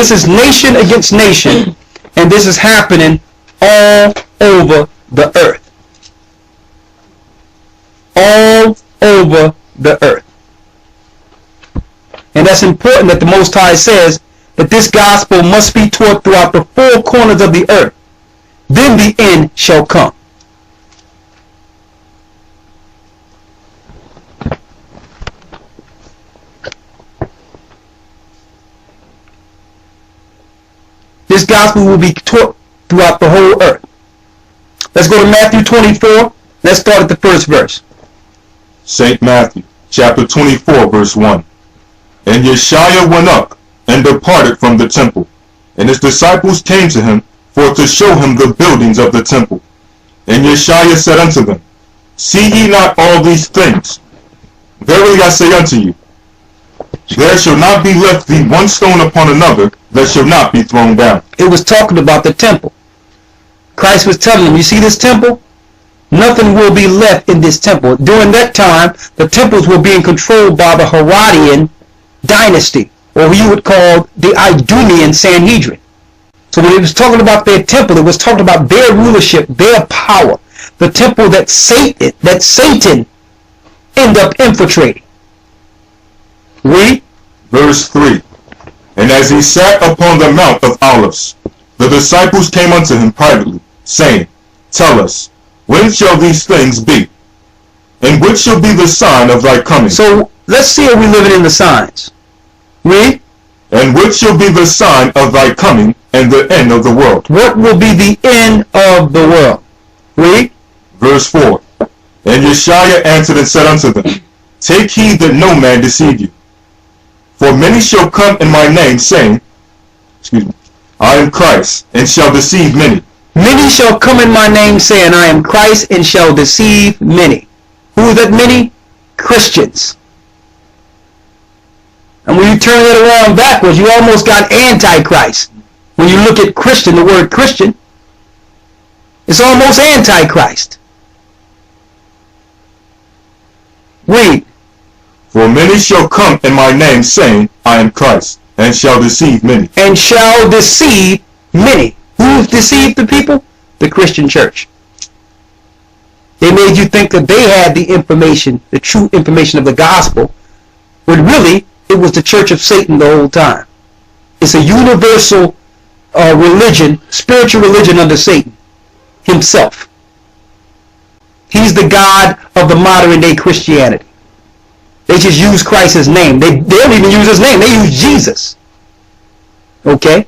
This is nation against nation, and this is happening all over the earth. All over the earth. And that's important that the Most High says that this gospel must be taught throughout the four corners of the earth. Then the end shall come. This gospel will be taught throughout the whole earth. Let's go to Matthew 24. Let's start at the first verse. St. Matthew, chapter 24, verse 1. And Yeshua went up and departed from the temple, and his disciples came to him for to show him the buildings of the temple. And Yeshua said unto them, See ye not all these things? Verily I say unto you, there shall not be left thee one stone upon another that shall not be thrown down. It was talking about the temple. Christ was telling them, you see this temple? Nothing will be left in this temple. During that time, the temples were being controlled by the Herodian dynasty, or what you would call the Idumean Sanhedrin. So when it was talking about their temple, it was talking about their rulership, their power, the temple that Satan ended up infiltrating. Read. Verse 3. And as he sat upon the Mount of Olives, the disciples came unto him privately, saying, Tell us, when shall these things be? And which shall be the sign of thy coming? So let's see if we're living in the signs. Read. And which shall be the sign of thy coming and the end of the world? What will be the end of the world? Read. Verse 4. And Yeshua answered and said unto them, Take heed that no man deceive you. For many shall come in my name, saying, I am Christ, and shall deceive many. Many shall come in my name, saying, I am Christ, and shall deceive many. Who is that many? Christians. And when you turn it around backwards, you almost got Antichrist. When you look at Christian, the word Christian, it's almost Antichrist. Read. For many shall come in my name, saying, I am Christ, and shall deceive many. And shall deceive many. Who's deceived the people? The Christian church. They made you think that they had the information, the true information of the gospel, when really it was the church of Satan the whole time. It's a universal religion, spiritual religion under Satan himself. He's the God of the modern day Christianity. They just use Christ's name. They don't even use his name. They use Jesus. Okay?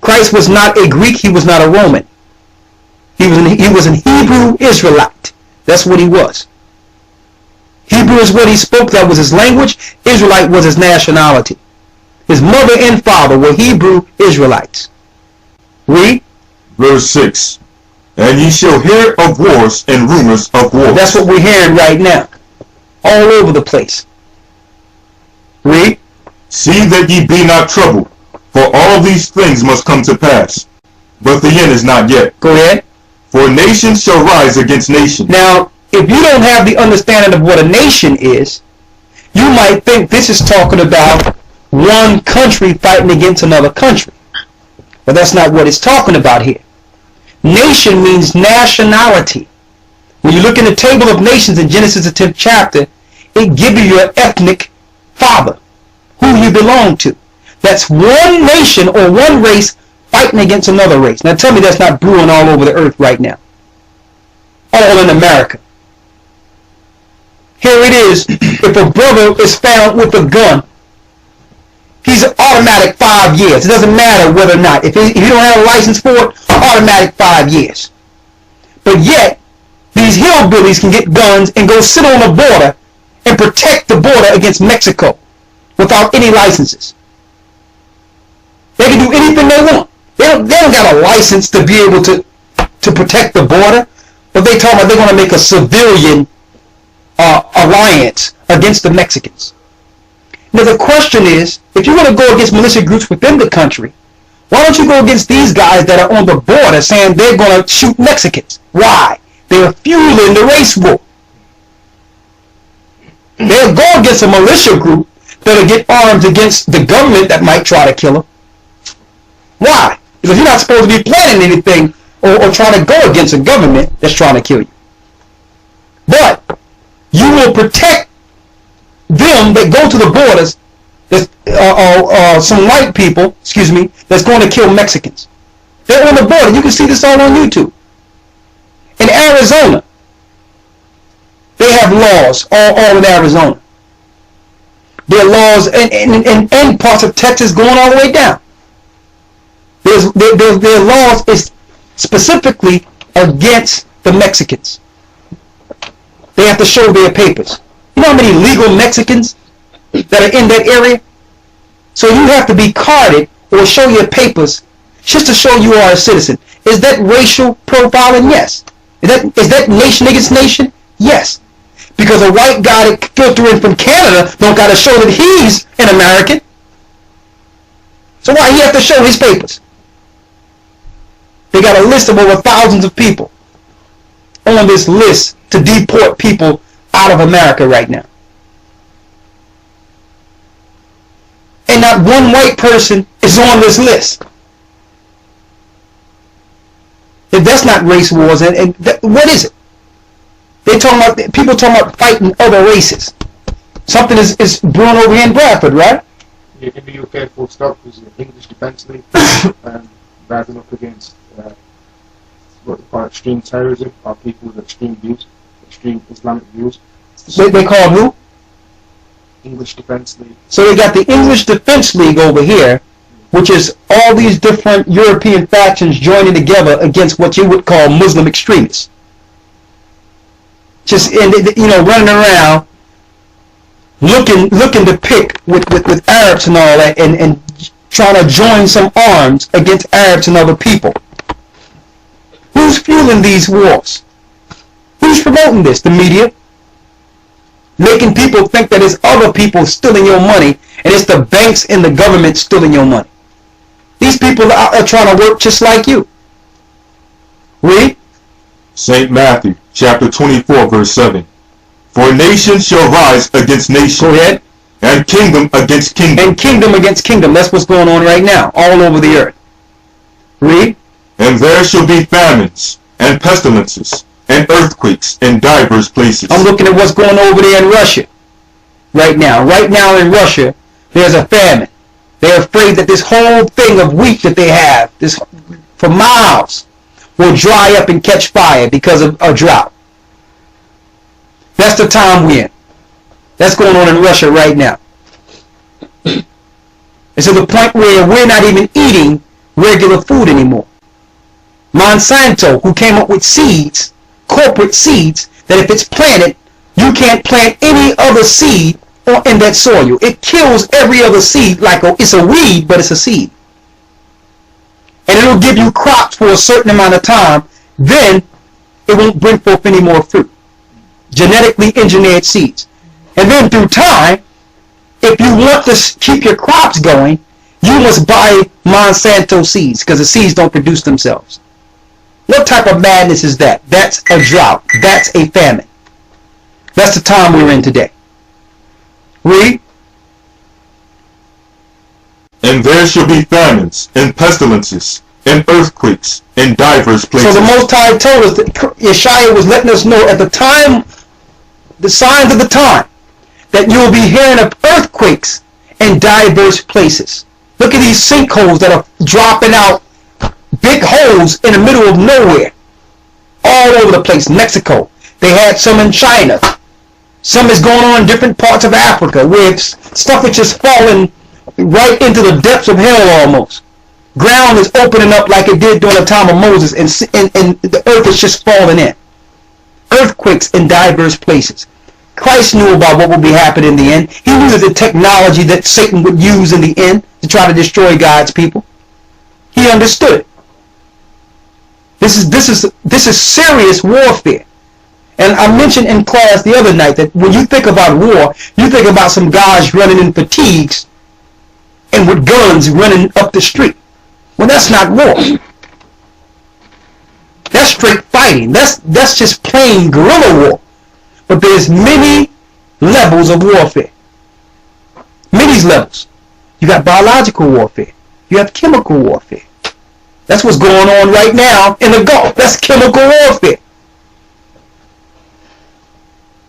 Christ was not a Greek. He was not a Roman. He was an Hebrew Israelite. That's what he was. Hebrew is what he spoke. That was his language. Israelite was his nationality. His mother and father were Hebrew Israelites. Read. Verse 6. And ye shall hear of wars and rumors of wars. That's what we're hearing right now. All over the place. Read. See that ye be not troubled, for all these things must come to pass. But the end is not yet. Go ahead. For nation shall rise against nation. Now, if you don't have the understanding of what a nation is, you might think this is talking about one country fighting against another country. But that's not what it's talking about here. Nation means nationality. When you look in the table of nations in Genesis, the 10th chapter, it gives you your ethnic father, who you belong to. That's one nation or one race fighting against another race. Now tell me that's not brewing all over the earth right now. All in America. Here it is. If a brother is found with a gun, he's automatic 5 years. It doesn't matter whether or not. If you don't have a license for it, automatic 5 years. But yet, these hillbillies can get guns and go sit on the border and protect the border against Mexico without any licenses. They can do anything they want. They don't got a license to be able to protect the border, but they talk about they're going to make a civilian alliance against the Mexicans. Now the question is, if you're going to go against militia groups within the country, why don't you go against these guys that are on the border saying they're going to shoot Mexicans? Why? They're fueling the race war. They'll go against a militia group that'll get armed against the government that might try to kill them. Why? Because you're not supposed to be planning anything or trying to go against a government that's trying to kill you. But you will protect them that go to the borders. Some white people, that's going to kill Mexicans. They're on the border. You can see this all on YouTube. In Arizona, they have laws all in Arizona. There are laws in parts of Texas going all the way down. There are laws is specifically against the Mexicans. They have to show their papers. You know how many legal Mexicans that are in that area? So you have to be carded or show your papers just to show you are a citizen. Is that racial profiling? Yes. Is that nation against nation? Yes. Because a white guy that filter in from Canada don't got to show that he's an American. So why he have to show his papers? They got a list of over thousands of people on this list to deport people out of America right now. And not one white person is on this list. If that's not race wars, what is it? People talking about fighting other races. Something is brewing over here in Bradford, right? Yeah, in the UK, full stop, is the English Defence League rising up against what they call extreme terrorism, or people with extreme views, extreme Islamic views. They call who? English Defence League. So they got the English Defence League over here, which is all these different European factions joining together against what you would call Muslim extremists. Just running around, looking to pick with Arabs and all that, and trying to join some arms against Arabs and other people. Who's fueling these wars? Who's promoting this? The media. Making people think that it's other people stealing your money, and it's the banks and the government stealing your money. These people are trying to work just like you. Read. St. Matthew, chapter 24, verse 7. For nation shall rise against nation. Go ahead. And kingdom against kingdom. And kingdom against kingdom. That's what's going on right now, all over the earth. Read. And there shall be famines, and pestilences, and earthquakes in divers places. I'm looking at what's going over there in Russia right now. Right now in Russia, there's a famine. They're afraid that this whole thing of wheat that they have, this for miles, will dry up and catch fire because of a drought. That's the time we're in. That's going on in Russia right now. It's to the point where we're not even eating regular food anymore. Monsanto, who came up with seeds, corporate seeds, that if it's planted, you can't plant any other seed in that soil. It kills every other seed like it's a weed, but it's a seed. And it'll give you crops for a certain amount of time, then it won't bring forth any more fruit. Genetically engineered seeds. And then through time, if you want to keep your crops going, you must buy Monsanto seeds, because the seeds don't produce themselves. What type of madness is that? That's a drought. That's a famine. That's the time we're in today. Read. And there shall be famines, and pestilences, and earthquakes, in divers places. So the Most High told us that Yeshua was letting us know at the time, the signs of the time, that you will be hearing of earthquakes in diverse places. Look at these sinkholes that are dropping out, big holes in the middle of nowhere, all over the place. Mexico, they had some in China. Some is going on in different parts of Africa, where stuff is just falling right into the depths of hell almost. Ground is opening up like it did during the time of Moses, and the earth is just falling in. Earthquakes in diverse places. Christ knew about what would be happening in the end. He knew the technology that Satan would use in the end to try to destroy God's people. He understood it. This is serious warfare. And I mentioned in class the other night that when you think about war, you think about some guys running in fatigues and with guns running up the street. Well, that's not war. That's straight fighting. That's just plain guerrilla war. But there's many levels of warfare. Many levels. You got biological warfare. You have chemical warfare. That's what's going on right now in the Gulf. That's chemical warfare.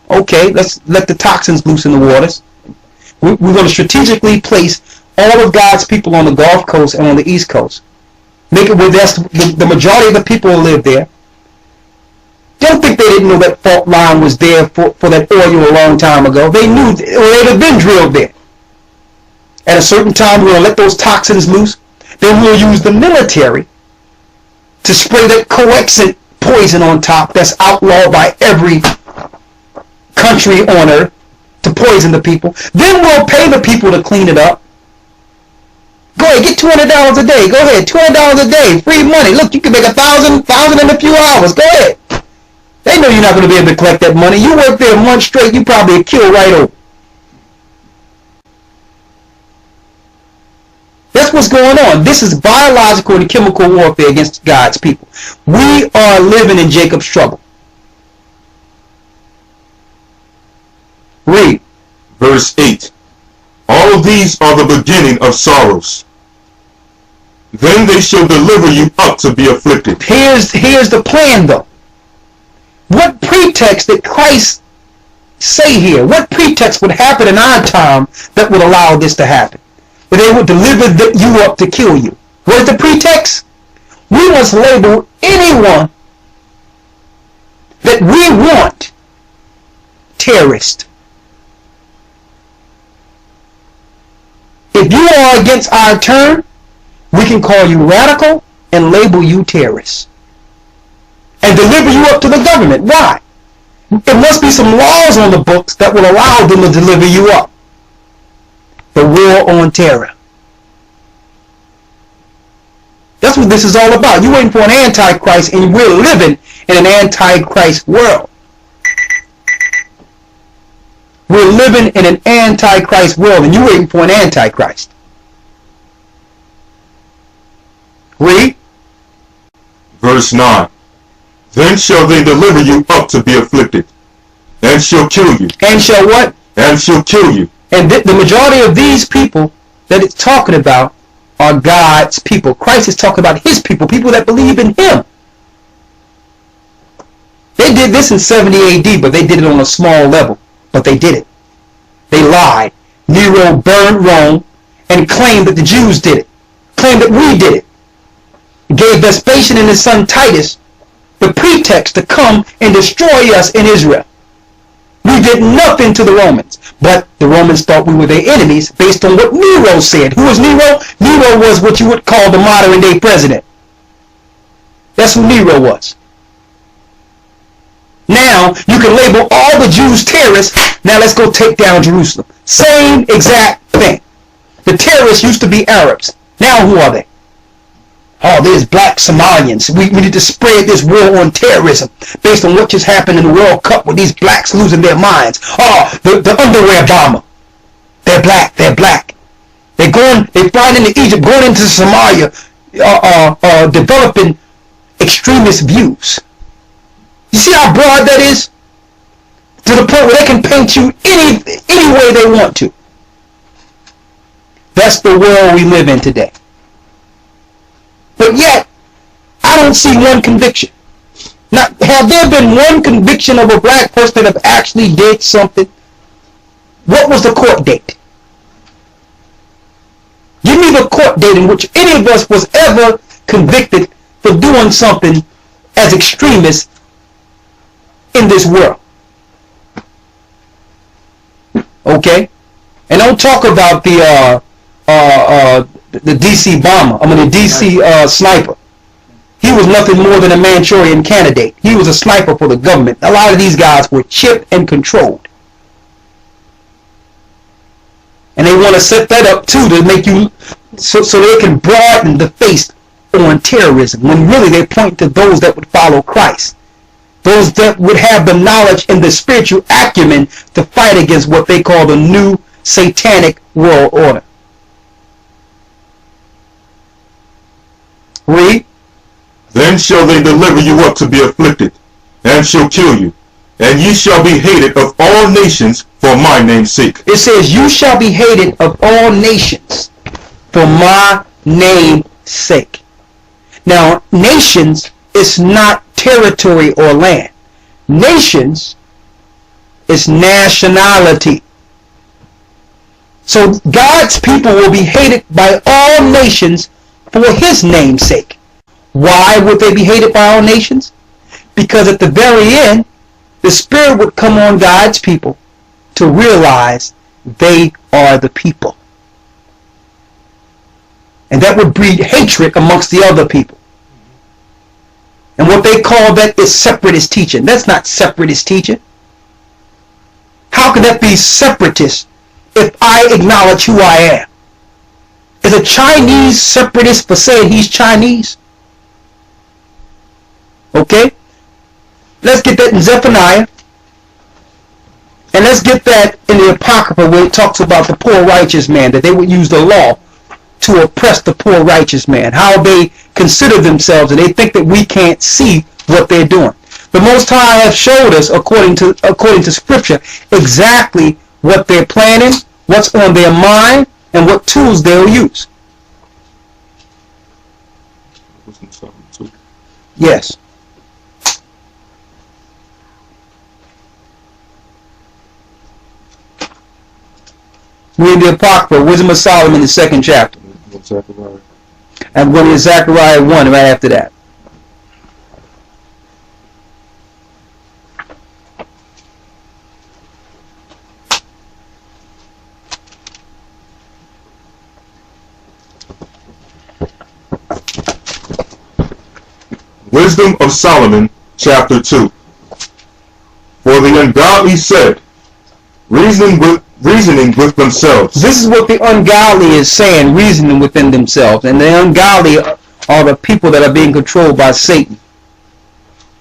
Okay, let's let the toxins loose in the waters. We're going to strategically place all of God's people on the Gulf Coast and on the East Coast. Make it where that's the majority of the people who live there. Don't think they didn't know that fault line was there for that oil a long time ago. They knew, or they'd have been drilled there. At a certain time, we're going to let those toxins loose. Then we'll use the military to spray that coexant poison on top that's outlawed by every country on earth to poison the people. Then we'll pay the people to clean it up. Go ahead, get $200 a day. Go ahead, $200 a day, free money. Look, you can make $1,000 in a few hours. Go ahead. They know you're not going to be able to collect that money. You work there a month straight, you probably kill right over. That's what's going on. This is biological and chemical warfare against God's people. We are living in Jacob's trouble. Read. Verse 8. All these are the beginning of sorrows. Then they shall deliver you up to be afflicted. Here's the plan, though. What pretext did Christ say here? What pretext would happen in our time that would allow this to happen? That they would deliver you up to kill you. What is the pretext? We must label anyone that we want terrorist. If you are against our turn, we can call you radical and label you terrorist. And deliver you up to the government. Why? There must be some laws on the books that will allow them to deliver you up. The war on terror. That's what this is all about. You're waiting for an antichrist, and we're living in an antichrist world. We're living in an antichrist world, and you're waiting for an antichrist. Read. Verse 9. Then shall they deliver you up to be afflicted, and shall kill you. And shall what? And shall kill you. And the majority of these people that it's talking about are God's people. Christ is talking about his people, people that believe in him. They did this in 70 AD, but they did it on a small level. But they did it. They lied. Nero burned Rome and claimed that the Jews did it. Claimed that we did it. Gave Vespasian and his son Titus the pretext to come and destroy us in Israel. We did nothing to the Romans, but the Romans thought we were their enemies based on what Nero said. Who was Nero? Nero was what you would call the modern day president. That's who Nero was. Now you can label all the Jews terrorists. Now let's go take down Jerusalem. Same exact thing. The terrorists used to be Arabs. Now who are they? Oh, there's black Somalians. We need to spread this war on terrorism based on what just happened in the World Cup with these blacks losing their minds. Oh, the underwear bomber. They're black. They're black. They're flying into Egypt, going into Somalia, developing extremist views. You see how broad that is? To the point where they can paint you any way they want to. That's the world we live in today. But yet, I don't see one conviction. Now, have there been one conviction of a black person that have actually did something? What was the court date? Give me the court date in which any of us was ever convicted for doing something as extremists in this world. Okay? And don't talk about the DC bomber. The DC sniper. He was nothing more than a Manchurian candidate. He was a sniper for the government. A lot of these guys were chipped and controlled. And they want to set that up too to make you so they can broaden the face on terrorism, when really they point to those that would follow Christ. Those that would have the knowledge and the spiritual acumen to fight against what they call the new satanic world order. Read. Then shall they deliver you up to be afflicted, and shall kill you, and ye shall be hated of all nations for my name's sake. It says, you shall be hated of all nations for my name's sake. Now, nations is not territory or land. Nations is nationality. So God's people will be hated by all nations for his name's sake. Why would they be hated by all nations? Because at the very end, the Spirit would come on God's people to realize they are the people. And that would breed hatred amongst the other people. And what they call that is separatist teaching. That's not separatist teaching. How can that be separatist if I acknowledge who I am? Is a Chinese separatist for saying he's Chinese? Okay? Let's get that in Zephaniah. And let's get that in the Apocrypha where it talks about the poor righteous man, that they would use the law to oppress the poor righteous man, how they consider themselves and they think that we can't see what they're doing. The Most High has showed us, according to Scripture, exactly what they're planning, what's on their mind, and what tools they'll use. Yes. Read the Apocrypha, Wisdom of Solomon, the 2nd chapter. I'm going to Zechariah 1 right after that. Wisdom of Solomon, chapter 2. For the ungodly said, reasoning with themselves. This is what the ungodly is saying, reasoning within themselves. And the ungodly are the people that are being controlled by Satan,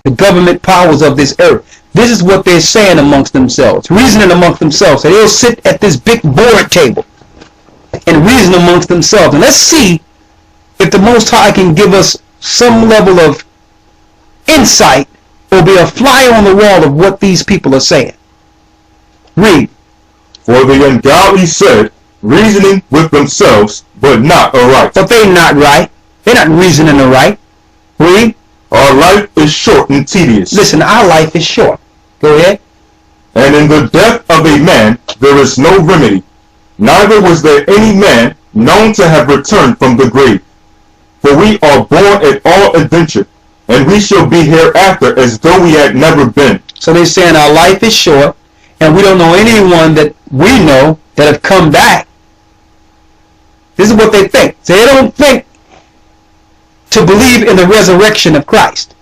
the government powers of this earth. This is what they're saying amongst themselves, reasoning amongst themselves. So they'll sit at this big board table and reason amongst themselves. And let's see if the Most High can give us some level of insight or be a fly on the wall of what these people are saying. Read. For the ungodly said, reasoning with themselves, but not aright. But they're not right. They're not reasoning aright. Read. Our life is short and tedious. Listen, our life is short. Go ahead. And in the death of a man there is no remedy. Neither was there any man known to have returned from the grave. For we are born at all adventure, and we shall be hereafter as though we had never been. So they're saying our life is short, and we don't know anyone that we know that have come back. This is what they think. So they don't think to believe in the resurrection of Christ.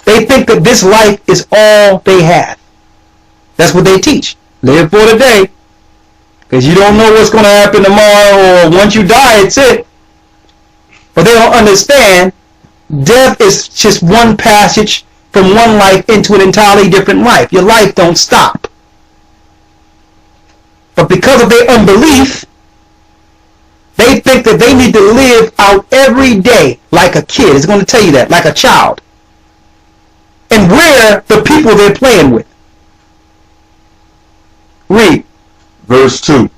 They think that this life is all they have. That's what they teach. Live for today, because you don't know what's going to happen tomorrow, or once you die, it's it. But they don't understand death is just one passage from one life into an entirely different life. Your life don't stop. But because of their unbelief, they think that they need to live out every day like a kid. It's going to tell you that, like a child. And we're the people they're playing with. Read. Verse 2.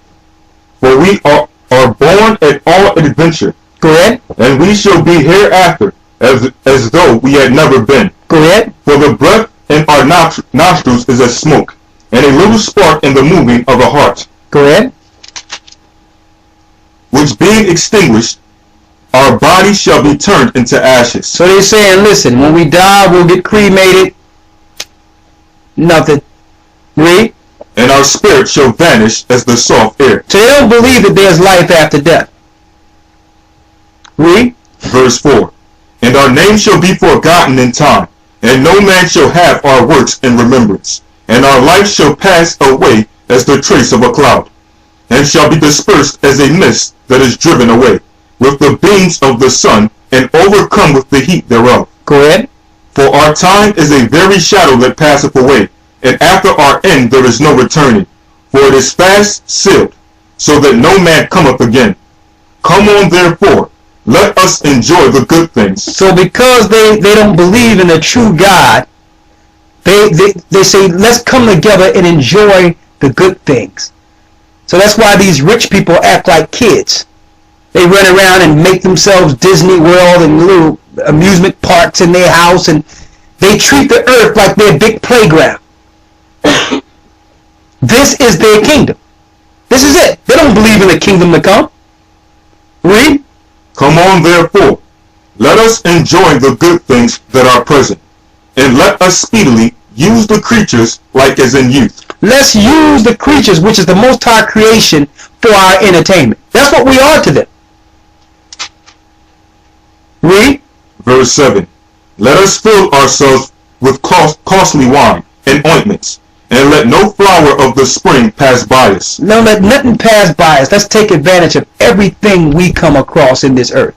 For we are born at all adventure. Go ahead. And we shall be hereafter as though we had never been. Go ahead. For the breath in our nostrils is as smoke, and a little spark in the moving of a heart. Go ahead. Which being extinguished, our bodies shall be turned into ashes. So they're saying, listen, when we die, we'll get cremated. Nothing. Read. And our spirit shall vanish as the soft air. So they don't believe that there's life after death. Read. Verse 4. And our name shall be forgotten in time, and no man shall have our works in remembrance. And our life shall pass away as the trace of a cloud, and shall be dispersed as a mist that is driven away, with the beams of the sun, and overcome with the heat thereof. Go ahead. For our time is a very shadow that passeth away, and after our end there is no returning. For it is fast sealed, so that no man cometh again. Come on therefore, let us enjoy the good things. So because they don't believe in the true God, they say, let's come together and enjoy the good things. So that's why these rich people act like kids. They run around and make themselves Disney World and little amusement parks in their house, and they treat the earth like their big playground. This is their kingdom. This is it. They don't believe in the kingdom to come. Read. Come on, therefore, let us enjoy the good things that are present, and let us speedily use the creatures like as in youth. Let's use the creatures, which is the Most High creation, for our entertainment. That's what we are to them. Read. Verse 7. Let us fill ourselves with costly wine and ointments, and let no flower of the spring pass by us. Don't let nothing pass by us. Let's take advantage of everything we come across in this earth.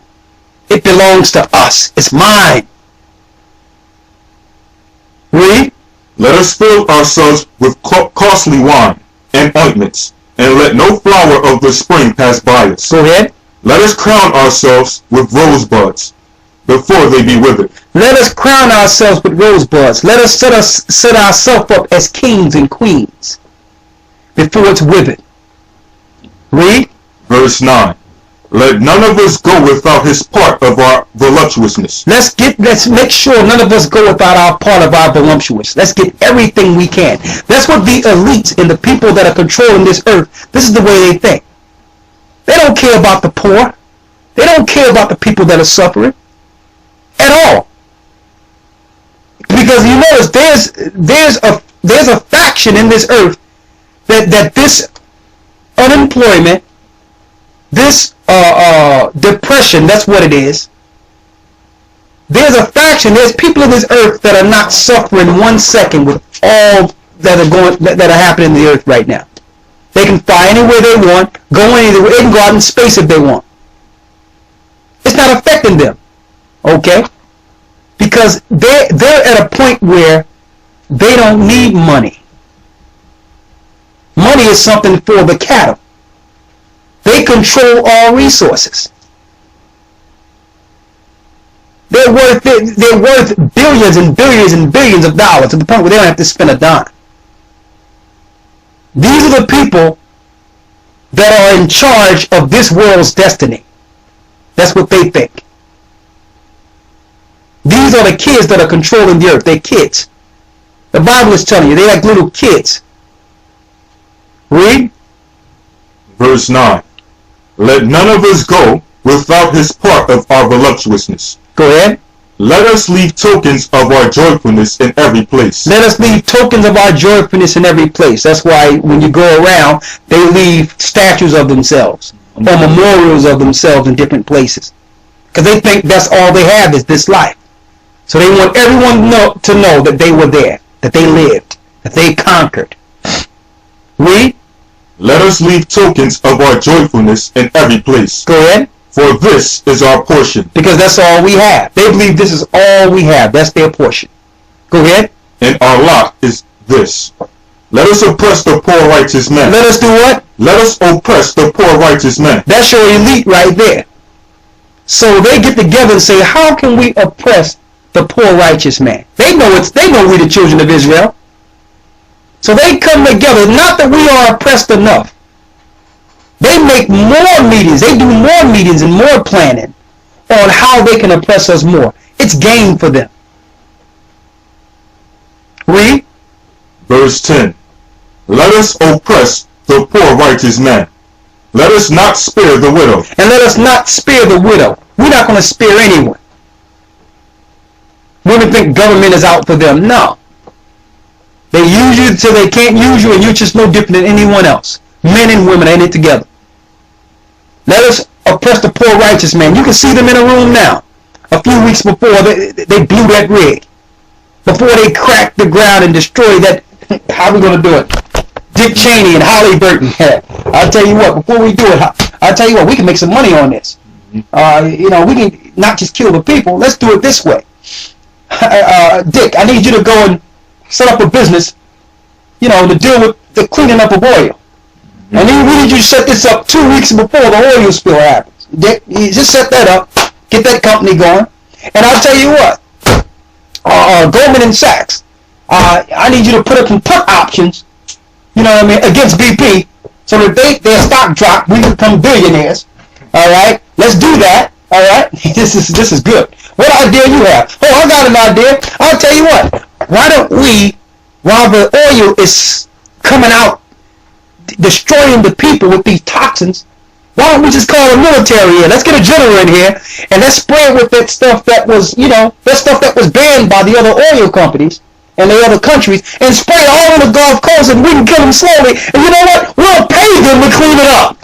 It belongs to us. It's mine. Read. Let us fill ourselves with costly wine and ointments, and let no flower of the spring pass by us. Go ahead. Let us crown ourselves with rosebuds before they be withered. Let us crown ourselves with rosebuds. Let us set ourselves up as kings and queens before it's withered. Read. Verse 9. Let none of us go without his part of our voluptuousness. Let's make sure none of us go without our part of our voluptuous. Let's get everything we can. That's what the elites and the people that are controlling this earth, this is the way they think. They don't care about the poor. They don't care about the people that are suffering at all. Because you notice there's a faction in this earth that this unemployment, this depression, that's what it is. There's a faction, there's people in this earth that are not suffering 1 second with all that are happening in the earth right now. They can fly anywhere they want, go anywhere, they can go out in space if they want. It's not affecting them, okay? Because they're at a point where they don't need money. Money is something for the cattle. They control all resources. They're worth billions and billions and billions of dollars to the point where they don't have to spend a dime. These are the people that are in charge of this world's destiny. That's what they think. These are the kids that are controlling the earth. They're kids. The Bible is telling you, they're like little kids. Read. Verse 9. Let none of us go without his part of our voluptuousness. Go ahead. Let us leave tokens of our joyfulness in every place. Let us leave tokens of our joyfulness in every place. That's why when you go around, they leave statues of themselves or memorials of themselves in different places. Because they think that's all they have is this life. So they want everyone to know that they were there, that they lived, that they conquered. Read. Let us leave tokens of our joyfulness in every place. Go ahead. For this is our portion. Because that's all we have. They believe this is all we have. That's their portion. Go ahead. And our lot is this. Let us oppress the poor righteous man. Let us do what? Let us oppress the poor righteous man. That's your elite right there. So they get together and say, how can we oppress the poor righteous man? They know we the children of Israel. So they come together, not that we are oppressed enough. They make more meetings. They do more meetings and more planning on how they can oppress us more. It's game for them. Read. Verse 10. Let us oppress the poor righteous man. Let us not spare the widow. And let us not spare the widow. We're not going to spare anyone. Women think government is out for them. No. They use you till they can't use you, and you're just no different than anyone else. Men and women ain't it together. Let us oppress the poor righteous man. You can see them in a room now. A few weeks before, they blew that rig. Before they cracked the ground and destroyed that. How are we going to do it? Dick Cheney and Holly Burton. I'll tell you what, before we do it, I'll tell you what, we can make some money on this. We can not just kill the people. Let's do it this way. Dick, I need you to go and set up a business, to deal with the cleaning up of oil. And then we need you to set this up 2 weeks before the oil spill happens. Dick, you just set that up, get that company going. And I'll tell you what, Goldman and Sachs, I need you to put up some put options, against BP, so that their stock drop, we become billionaires. All right, Let's do that. All right. This is good. What idea you have? Oh, I got an idea. I'll tell you what. Why don't we, while the oil is coming out, destroying the people with these toxins, why don't we just call the military in? Let's get a general in here and let's spray it with that stuff that was, that stuff that was banned by the other oil companies and the other countries, and spray it all on the Gulf Coast, and we can kill them slowly. And you know what? We'll pay them to clean it up.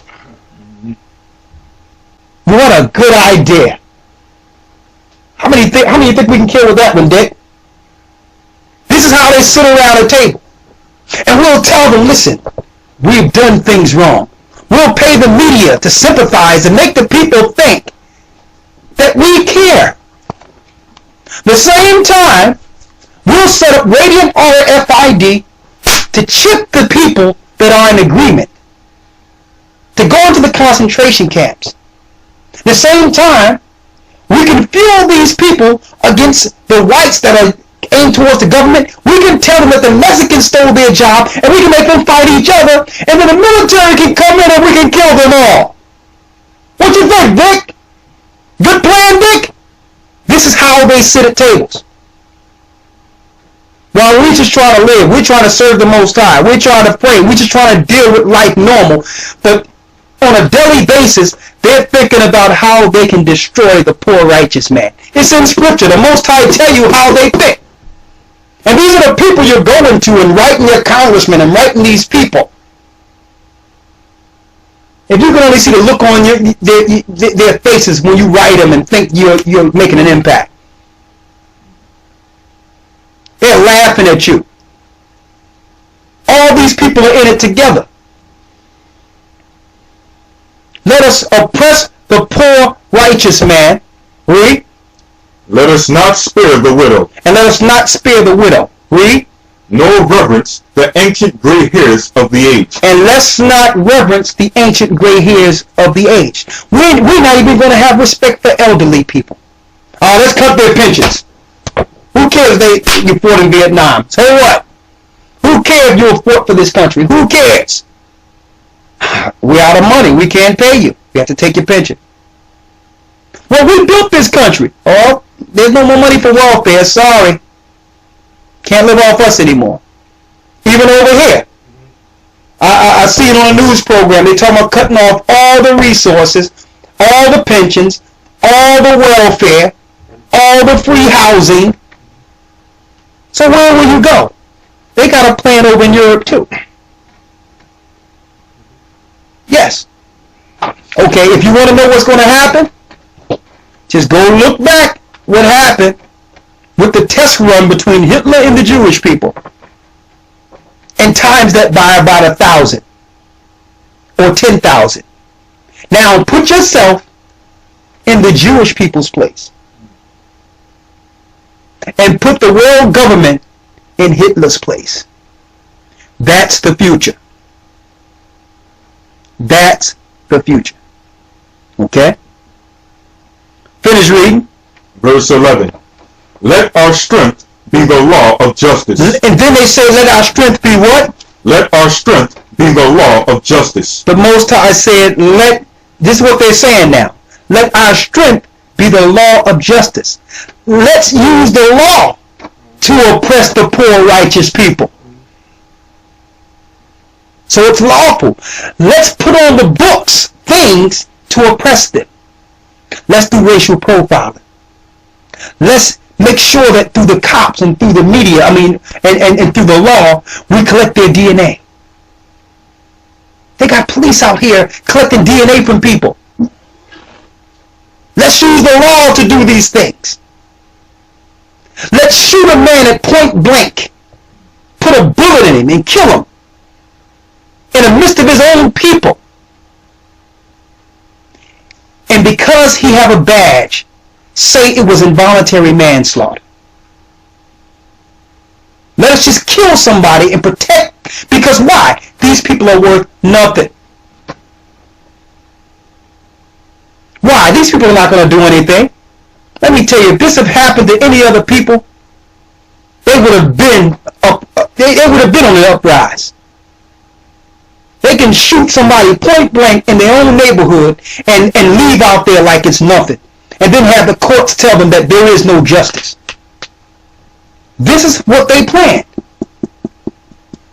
What a good idea. How many you think we can kill with that one, Dick? This is how they sit around a table. And we'll tell them, listen, we've done things wrong. We'll pay the media to sympathize and make the people think that we care. The same time, we'll set up radiant RFID to chip the people that are in agreement to go into the concentration camps. At the same time, we can fuel these people against the whites that are aimed towards the government. We can tell them that the Mexicans stole their job, and we can make them fight each other, and then the military can come in and we can kill them all. What you think, Dick? Good plan, Dick? This is how they sit at tables. While we just trying to live, we're trying to serve the Most High, we're trying to pray, we're just trying to deal with life normal, but on a daily basis, they're thinking about how they can destroy the poor righteous man. It's in Scripture. The Most High tell you how they think. And these are the people you're going to and writing your congressmen and writing these people. If you can only see the look on their faces when you write them and think you're making an impact. They're laughing at you. All these people are in it together. Let us oppress the poor righteous man. Read. Let us not spare the widow. And let us not spare the widow. Read. Nor reverence the ancient gray hairs of the age. And let's not reverence the ancient gray hairs of the age. We're not even going to have respect for elderly people. Let's cut their pensions. Who cares you fought in Vietnam? So what? Who cares you fought for this country? Who cares? We're out of money. We can't pay you. We have to take your pension. Well, we built this country. Oh, there's no more money for welfare. Sorry. Can't live off us anymore. Even over here. I see it on a news program. They're talking about cutting off all the resources, all the pensions, all the welfare, all the free housing. So where will you go? They got a plan over in Europe too. Yes. Okay, if you want to know what's going to happen, just go look back what happened with the test run between Hitler and the Jewish people. And times that by about 1,000 or 10,000. Now put yourself in the Jewish people's place. And put the world government in Hitler's place. That's the future. That's the future. Okay? Finish reading. Verse 11. Let our strength be the law of justice. And then they say, let our strength be what? Let our strength be the law of justice. The Most High said, this is what they're saying now. Let our strength be the law of justice. Let's use the law to oppress the poor righteous people. So it's lawful. Let's put on the books things to oppress them. Let's do racial profiling. Let's make sure that through the cops and through the media, and through the law, we collect their DNA. They got police out here collecting DNA from people. Let's use the law to do these things. Let's shoot a man at point blank, put a bullet in him and kill him in the midst of his own people. And because he have a badge, say it was involuntary manslaughter. Let us just kill somebody and protect, because why? These people are worth nothing. Why? These people are not going to do anything. Let me tell you, if this had happened to any other people, they would have been up. They would have been on the uprise. They can shoot somebody point blank in their own neighborhood and leave out there like it's nothing. And then have the courts tell them that there is no justice. This is what they planned.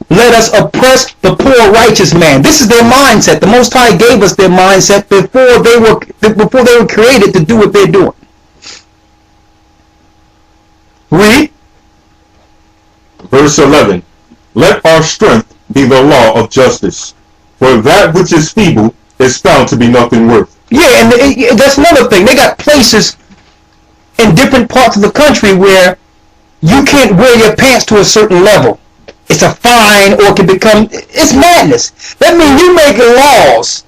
Let us oppress the poor righteous man. This is their mindset. The Most High gave us their mindset before they were created to do what they're doing. Read. Verse 11. Let our strength be the law of justice, for that which is feeble is found to be nothing worth. Yeah, and that's another thing. They got places in different parts of the country where you can't wear your pants to a certain level. It's a fine, or it can become, it's madness. That means you make laws.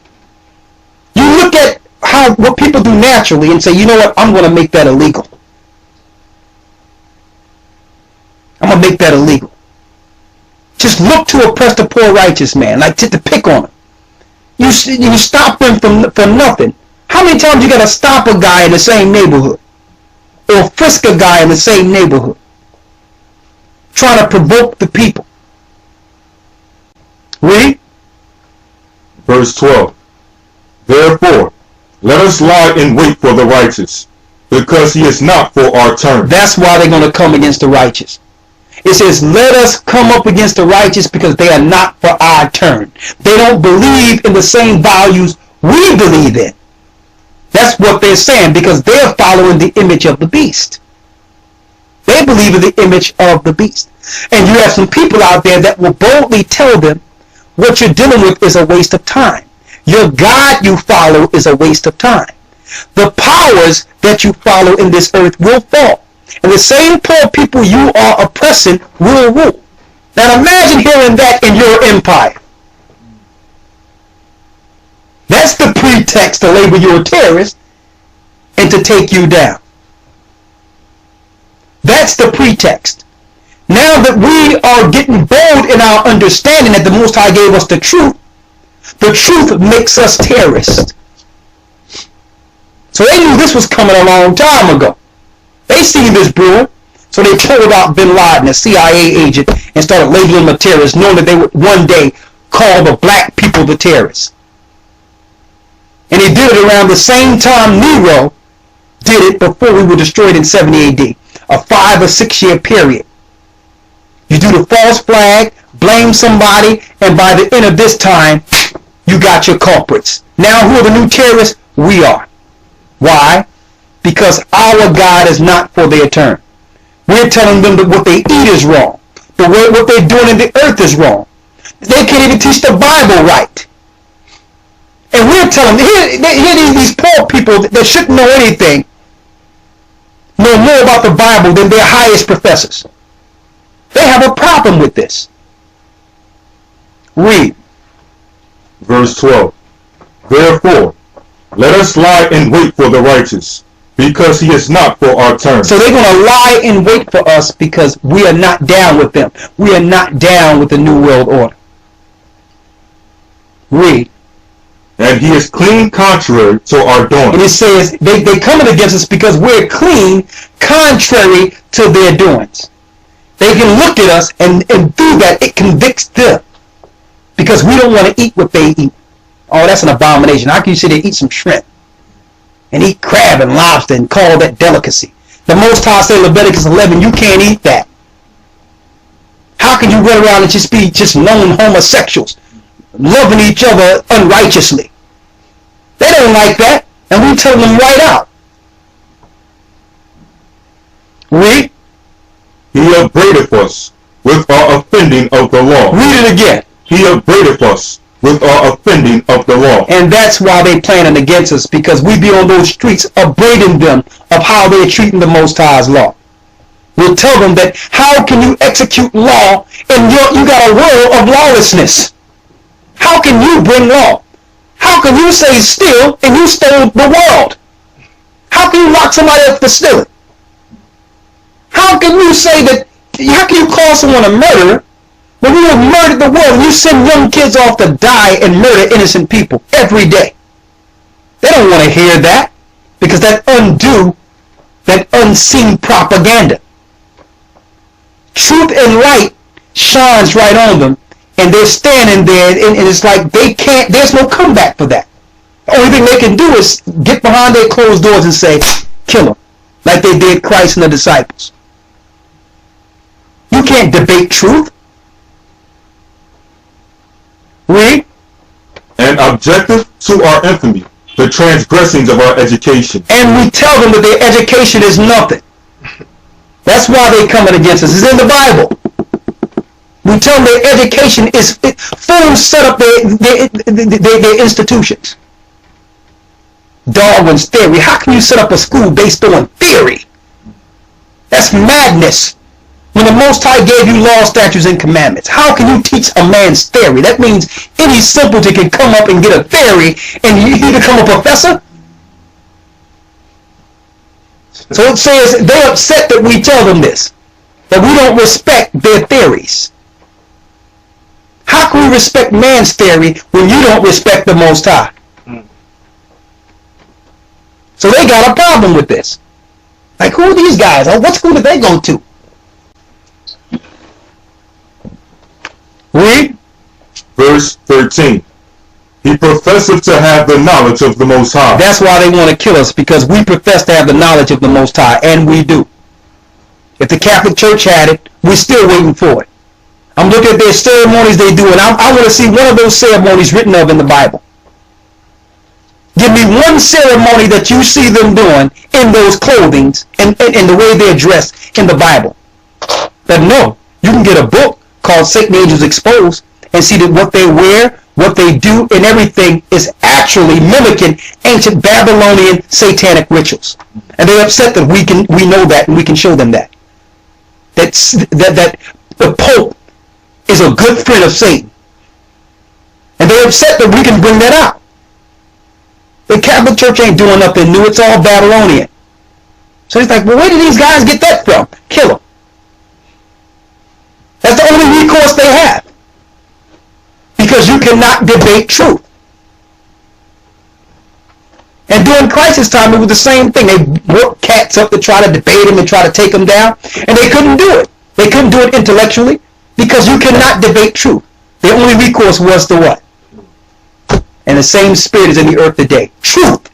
You look at what people do naturally and say, you know what, I'm going to make that illegal. I'm going to make that illegal. Just look to oppress the poor righteous man, like to pick on him. You stop him for nothing. How many times you got to stop a guy in the same neighborhood? Or frisk a guy in the same neighborhood? Trying to provoke the people. Read. Verse 12. Therefore, let us lie in wait for the righteous, because he is not for our turn. That's why they're going to come against the righteous. It says, let us come up against the righteous because they are not for our turn. They don't believe in the same values we believe in. That's what they're saying, because they're following the image of the beast. They believe in the image of the beast. And you have some people out there that will boldly tell them what you're dealing with is a waste of time. Your God you follow is a waste of time. The powers that you follow in this earth will fall. And the same poor people you are oppressing will rule. Now imagine hearing that in your empire. That's the pretext to label you a terrorist and to take you down. That's the pretext. Now that we are getting bold in our understanding that the Most High gave us the truth makes us terrorists. So they knew this was coming a long time ago. They seen this brewing, so they pulled out Bin Laden, a CIA agent, and started labeling him a terrorist, knowing that they would one day call the black people the terrorists. And they did it around the same time Nero did it before we were destroyed in 70 AD, a 5 or 6 year period. You do the false flag, blame somebody, and by the end of this time, you got your culprits. Now who are the new terrorists? We are. Why? Because our God is not for their turn. We're telling them that what they eat is wrong. What they're doing in the earth is wrong. They can't even teach the Bible right. And we're telling them, here these poor people that shouldn't know anything, know more about the Bible than their highest professors. They have a problem with this. Read. Verse 12. Therefore, let us lie in wait for the righteous, because he is not for our turn. So they're going to lie in wait for us because we are not down with them. We are not down with the New World Order. Read. And he is clean contrary to our doing. And it says they coming against us because we're clean contrary to their doings. They can look at us and through that it convicts them because we don't want to eat what they eat. Oh, that's an abomination. How can you say they eat some shrimp and eat crab and lobster and call that delicacy? The Most High said Leviticus 11, you can't eat that. How can you run around and just be known homosexuals, loving each other unrighteously? They don't like that, and we tell them right out. Read. He upbraideth us with our offending of the law. Read it again. He upbraideth us with our offending of the law. And that's why they planning against us, because we be on those streets upbraiding them of how they're treating the Most High's law. We'll tell them that how can you execute law and you got a world of lawlessness? How can you bring law? How can you say steal and you stole the world? How can you lock somebody up for stealing? How can you say that? How can you call someone a murderer when you have murdered the world and you send young kids off to die and murder innocent people every day? They don't want to hear that because that unseen propaganda. Truth and light shines right on them and they're standing there, and it's like they can't. There's no comeback for that. The only thing they can do is get behind their closed doors and say, "Kill them," like they did Christ and the disciples. You can't debate truth. Read. And objective to our infamy, the transgressings of our education. And we tell them that their education is nothing. That's why they're coming against us. It's in the Bible. We tell them their education is... Fools set up their institutions. Darwin's theory. How can you set up a school based on theory? That's madness. When the Most High gave you law, statutes, and commandments, how can you teach a man's theory? That means any simpleton can come up and get a theory and he become a professor? So it says they're upset that we tell them this, that we don't respect their theories. How can we respect man's theory when you don't respect the Most High? So they got a problem with this. Like, who are these guys? Oh, what school did they go to? Read. Verse 13. He professeth to have the knowledge of the Most High. That's why they want to kill us, because we profess to have the knowledge of the Most High, and we do. If the Catholic Church had it, we're still waiting for it. I'm looking at their ceremonies they do, and I want to see one of those ceremonies written of in the Bible. Give me one ceremony that you see them doing in those clothings and the way they're dressed in the Bible. But no, you can get a book called Satan Angels Exposed and see that what they wear, what they do, and everything is actually mimicking ancient Babylonian satanic rituals. And they're upset that we know that and we can show them that. That the Pope is a good friend of Satan. And they're upset that we can bring that out. The Catholic Church ain't doing nothing new. It's all Babylonian. So he's like, well, where did these guys get that from? Kill them. That's the only recourse they have. Because you cannot debate truth. And during crisis time, it was the same thing. They worked cats up to try to debate them and try to take them down. And they couldn't do it. They couldn't do it intellectually because you cannot debate truth. The only recourse was to what? And the same spirit is in the earth today. Truth.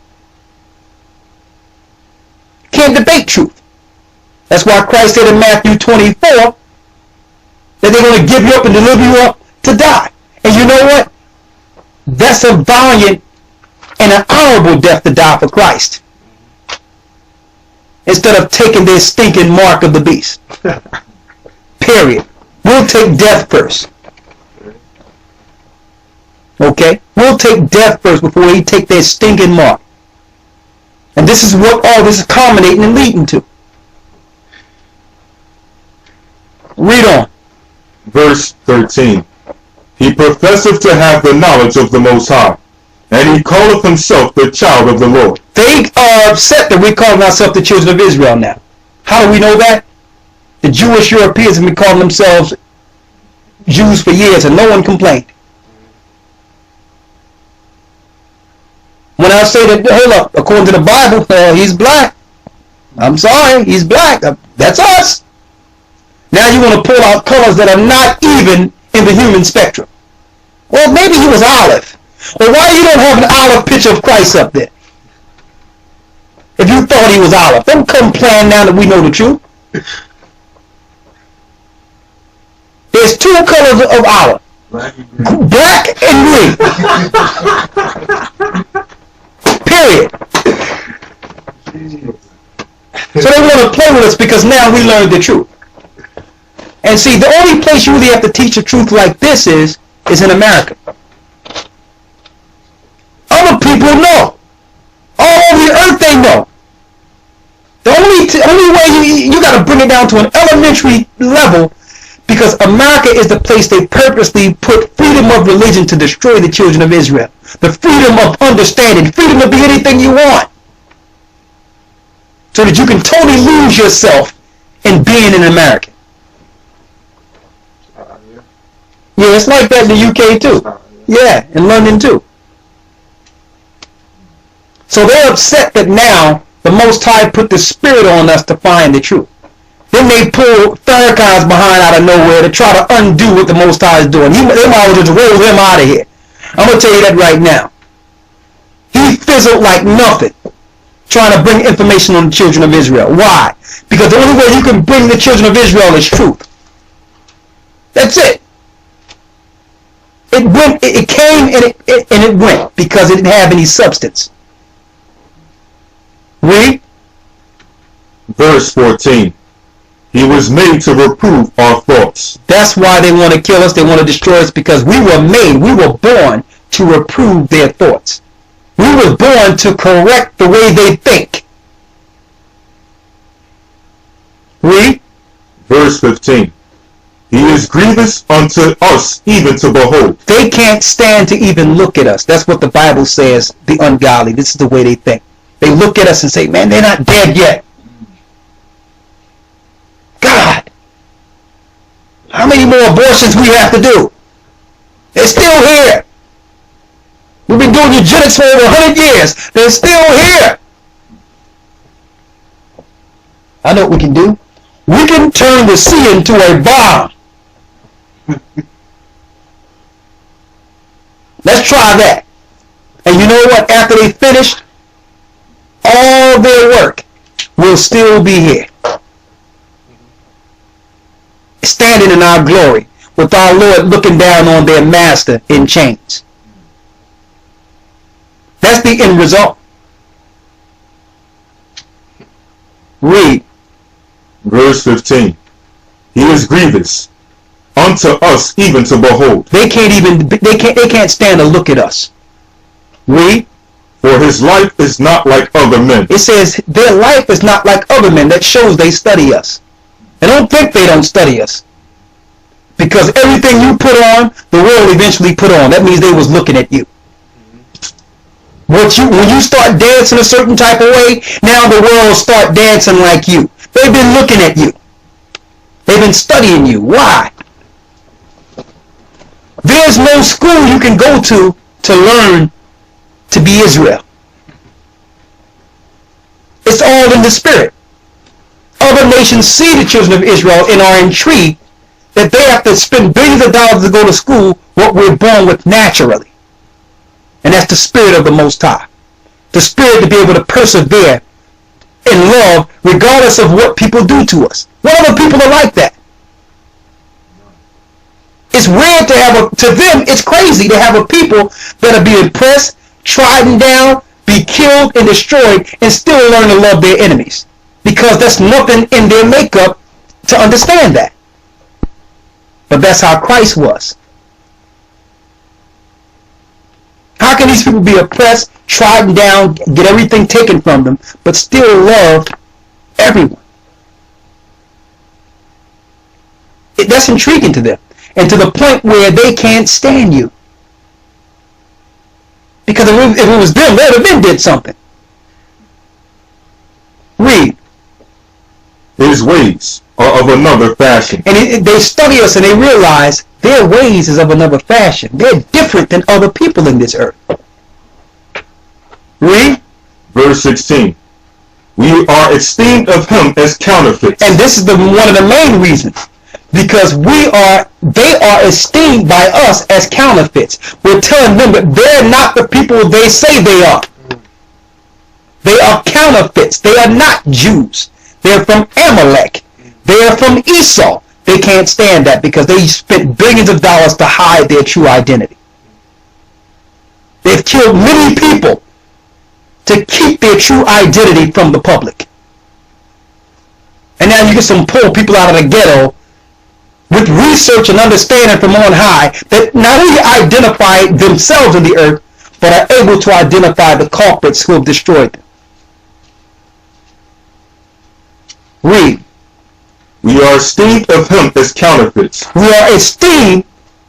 Can't debate truth. That's why Christ said in Matthew 24 that they're going to give you up and deliver you up to die. And you know what? That's a valiant and an honorable death to die for Christ. Instead of taking their stinking mark of the beast. Period. We'll take death first. Okay? We'll take death first before we take their stinking mark. And this is what all this is culminating and leading to. Read on. Verse 13. He professeth to have the knowledge of the Most High, and he calleth himself the child of the Lord. They are upset that we're calling ourselves the children of Israel now. How do we know that? The Jewish Europeans have been calling themselves Jews for years and no one complained. When I say that, hold up, according to the Bible, he's black. I'm sorry, he's black. That's us. Now you want to pull out colors that are not even in the human spectrum. Well, maybe he was olive. Well, why you don't have an olive picture of Christ up there? If you thought he was olive, don't come playing now that we know the truth. There's two colors of olive. Black and green. Period. So they want to play with us because now we learned the truth. And see, the only place you really have to teach the truth like this is in America. Other people know. All over the earth they know. The only way you got to bring it down to an elementary level, because America is the place they purposely put freedom of religion to destroy the children of Israel. The freedom of understanding, freedom to be anything you want. So that you can totally lose yourself in being an American. Yeah, it's like that in the UK too. Yeah, in London too. So they're upset that now the Most High put the Spirit on us to find the truth. Then they pull Farrakhan's behind out of nowhere to try to undo what the Most High is doing. They might as well just roll him out of here. I'm going to tell you that right now. He fizzled like nothing trying to bring information on the children of Israel. Why? Because the only way you can bring the children of Israel is truth. That's it. It went. It came and it went because it didn't have any substance. Read. Verse 14. He was made to reprove our thoughts. That's why they want to kill us. They want to destroy us because we were born to reprove their thoughts. We were born to correct the way they think. Read. Verse 15. He is grievous unto us even to behold. They can't stand to even look at us. That's what the Bible says, the ungodly. This is the way they think. They look at us and say, man, they're not dead yet. God, how many more abortions we have to do? They're still here. We've been doing eugenics for over 100 years. They're still here. I know what we can do. We can turn the sea into a bomb. Let's try that. And you know what? After they finish, all their work will still be here. Standing in our glory with our Lord looking down on their master in chains. That's the end result. Read. Verse 15. He is grievous unto us even to behold. They can't stand to look at us. Read. For his life is not like other men. It says their life is not like other men. That shows they study us. And don't think they don't study us. Because everything you put on, the world eventually put on. That means they was looking at you. When you start dancing a certain type of way, now the world start dancing like you. They've been looking at you. They've been studying you. Why? There's no school you can go to learn to be Israel. It's all in the spirit. Other nations see the children of Israel and are intrigued that they have to spend billions of dollars to go to school what we're born with naturally. And that's the spirit of the Most High. The spirit to be able to persevere in love regardless of what people do to us. What other people are like that? It's weird to have to them it's crazy to have a people that are being pressed, trodden down, be killed and destroyed and still learn to love their enemies. Because that's nothing in their makeup to understand that. But that's how Christ was. How can these people be oppressed, trodden down, get everything taken from them, but still love everyone? That's intriguing to them. And to the point where they can't stand you. Because if it was them, they'd have been did something. Read. His ways are of another fashion. And they study us and they realize their ways is of another fashion. They're different than other people in this earth. Read. Verse 16. We are esteemed of him as counterfeits. And this is one of the main reasons. Because they are esteemed by us as counterfeits. We're telling them that they're not the people they say they are. They are counterfeits. They are not Jews. They're from Amalek. They are from Esau. They can't stand that because they spent billions of dollars to hide their true identity. They've killed many people to keep their true identity from the public. And now you get some poor people out of the ghetto with research and understanding from on high that not only identify themselves in the earth, but are able to identify the culprits who have destroyed them. Read. We are esteemed of him as counterfeits. We are esteemed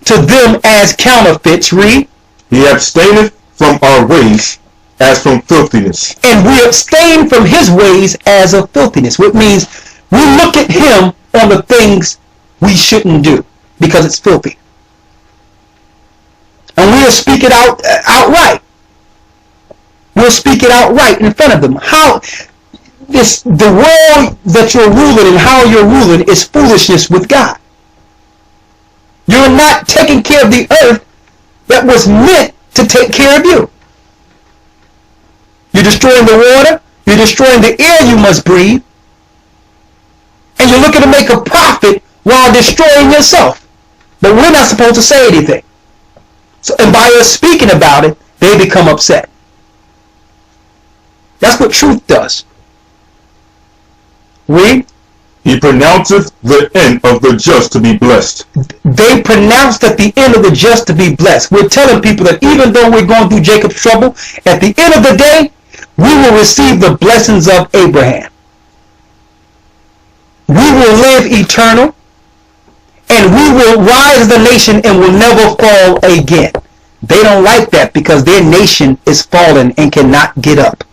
to them as counterfeits. Read. He abstaineth from our ways as from filthiness. And we abstain from his ways as of filthiness, which means we look at him on the things we shouldn't do because it's filthy. And we'll speak it outright. We'll speak it outright in front of them. the world that you're ruling and how you're ruling is foolishness with God. You're not taking care of the earth that was meant to take care of you. You're destroying the water. You're destroying the air you must breathe. And you're looking to make a profit while destroying yourself. But we're not supposed to say anything. So, and by us speaking about it, they become upset. That's what truth does. Read. He pronounceth the end of the just to be blessed. They pronounce that the end of the just to be blessed. We're telling people that even though we're going through Jacob's trouble, at the end of the day, we will receive the blessings of Abraham. We will live eternal, and we will rise as a nation and will never fall again. They don't like that because their nation is fallen and cannot get up.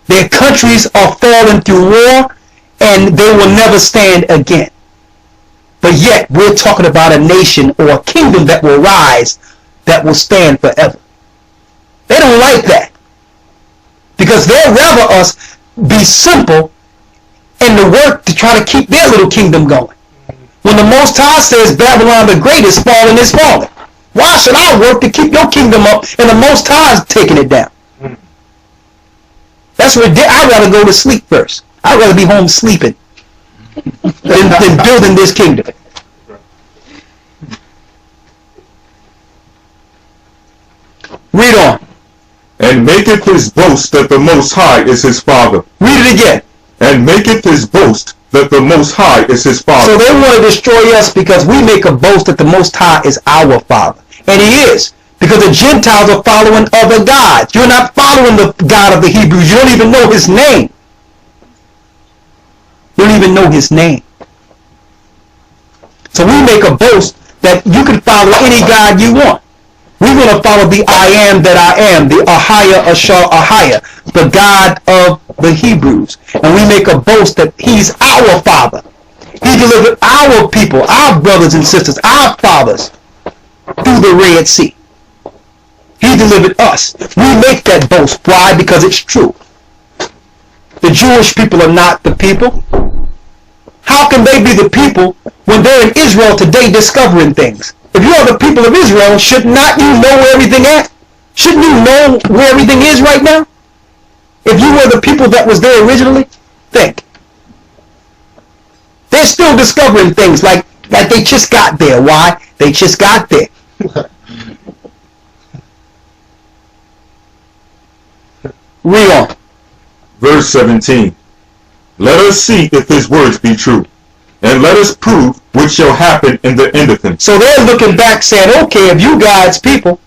Their countries are falling through war, and they will never stand again. But yet, we're talking about a nation or a kingdom that will rise, that will stand forever. They don't like that. Because they'd rather us be simple and to work to try to keep their little kingdom going. When the Most High says Babylon the Great is falling, is falling. Why should I work to keep your kingdom up and the Most High is taking it down? That's where I'd rather go to sleep first. I'd rather be home sleeping than building this kingdom. Read on. And maketh his boast that the Most High is his Father. Read it again. And maketh his boast that the Most High is his Father. So they want to destroy us because we make a boast that the Most High is our Father. And he is. Because the Gentiles are following other gods. You're not following the God of the Hebrews. You don't even know his name. You don't even know his name. So we make a boast that you can follow any God you want. We're going to follow the I am that I am, the Ahaya Ashar Ahaya, the God of the Hebrews. And we make a boast that he's our Father. He delivered our people, our brothers and sisters, our fathers through the Red Sea. He delivered us. We make that boast. Why? Because it's true. The Jewish people are not the people. How can they be the people when they're in Israel today discovering things? If you are the people of Israel, should not you know where everything at? Shouldn't you know where everything is right now? If you were the people that was there originally, think. They're still discovering things like they just got there. Why? They just got there. Read on. Verse 17. Let us see if his words be true, and let us prove what shall happen in the end of him. So they're looking back saying, okay, if you God's people,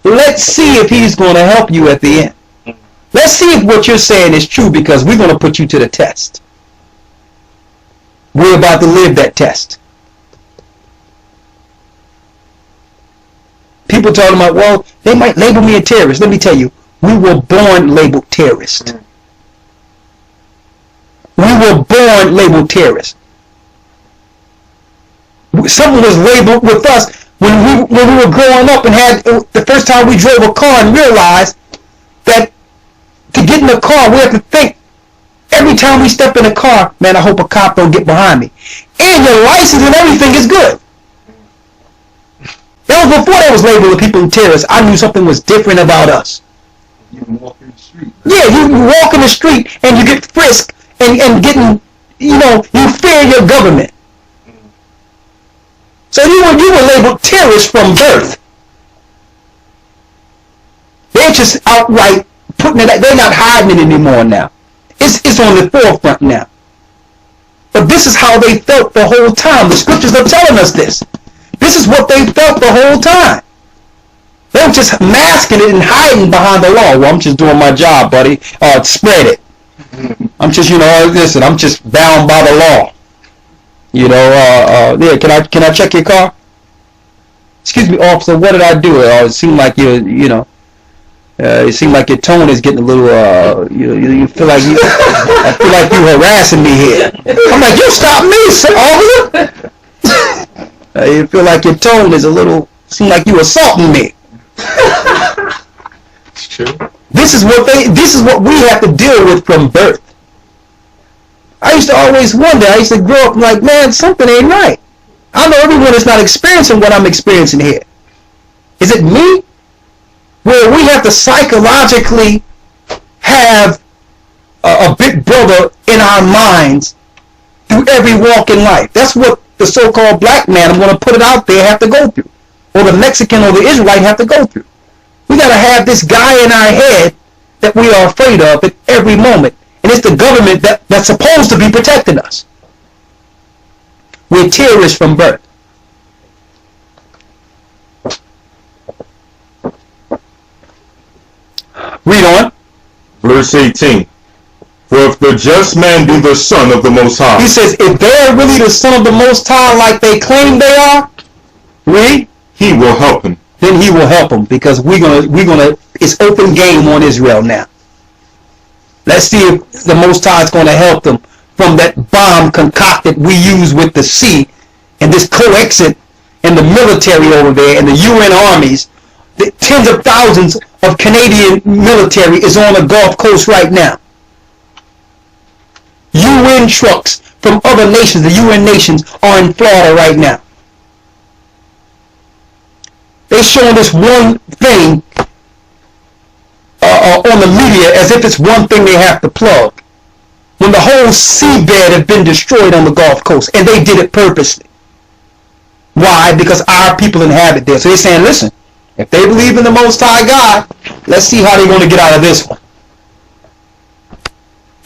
let's see if he's going to help you at the end. Let's see if what you're saying is true, because we're going to put you to the test. We're about to live that test. People talking about, well, they might label me a terrorist. Let me tell you, we were born labeled terrorist. We were born labeled terrorists. Something was labeled with us when we were growing up and had the first time we drove a car and realized that to get in the car we have to think every time we step in a car, man, I hope a cop don't get behind me. And your license and everything is good. That was before they was labeled people terrorists. I knew something was different about us. You can walk in the street. Yeah, you walk in the street and you get frisked and getting, you fear your government. So you were labeled terrorists from birth. They're just outright putting it. They're not hiding it anymore now. It's on the forefront now. But this is how they felt the whole time. The scriptures are telling us this. This is what they felt the whole time. They were just masking it and hiding behind the law. Well, I'm just doing my job, buddy. Spread it. I'm just, listen, I'm just bound by the law. Yeah, can I check your car? Excuse me, officer, what did I do? It seemed like it seemed like your tone is getting a little, you feel like I feel like you harassing me here. I'm like, you stop me, officer. You feel like your tone is a little, seem like you assaulting me. It's true. This is what we have to deal with from birth. I used to always wonder. I used to grow up like, man, something ain't right. I know everyone is not experiencing what I'm experiencing here. Is it me? Where we have to psychologically have a big brother in our minds through every walk in life. That's what the so-called black man, I'm going to put it out there, have to go through. Or the Mexican or the Israelite have to go through. We got to have this guy in our head that we are afraid of at every moment. And it's the government that's supposed to be protecting us. We're terrorists from birth. Read on. Verse 18. For if the just man be the son of the Most High. He says, if they are really the son of the Most High like they claim they are, read, he will help him. Then he will help them, because we're gonna it's open game on Israel now. Let's see if the Most High is gonna help them from that bomb concocted we use with the sea and this co-exit and the military over there and the UN armies. The tens of thousands of Canadian military is on the Gulf Coast right now. UN trucks from other nations, the UN nations, are in Florida right now. They're showing this one thing on the media as if it's one thing they have to plug, when the whole seabed had been destroyed on the Gulf Coast, and they did it purposely. Why? Because our people inhabit there. So they're saying, listen, if they believe in the Most High God, let's see how they're going to get out of this one.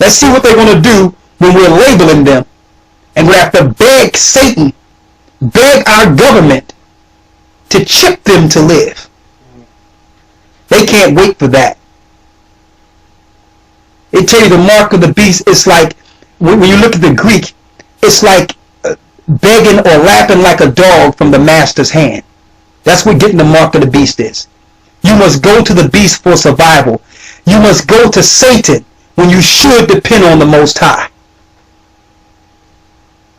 Let's see what they're going to do when we're labeling them, and we have to beg Satan, beg our government to chip them to live. They can't wait for that. They tell you the mark of the beast. It's like, when you look at the Greek, it's like begging or lapping like a dog from the master's hand. That's what getting the mark of the beast is. You must go to the beast for survival. You must go to Satan when you should depend on the Most High.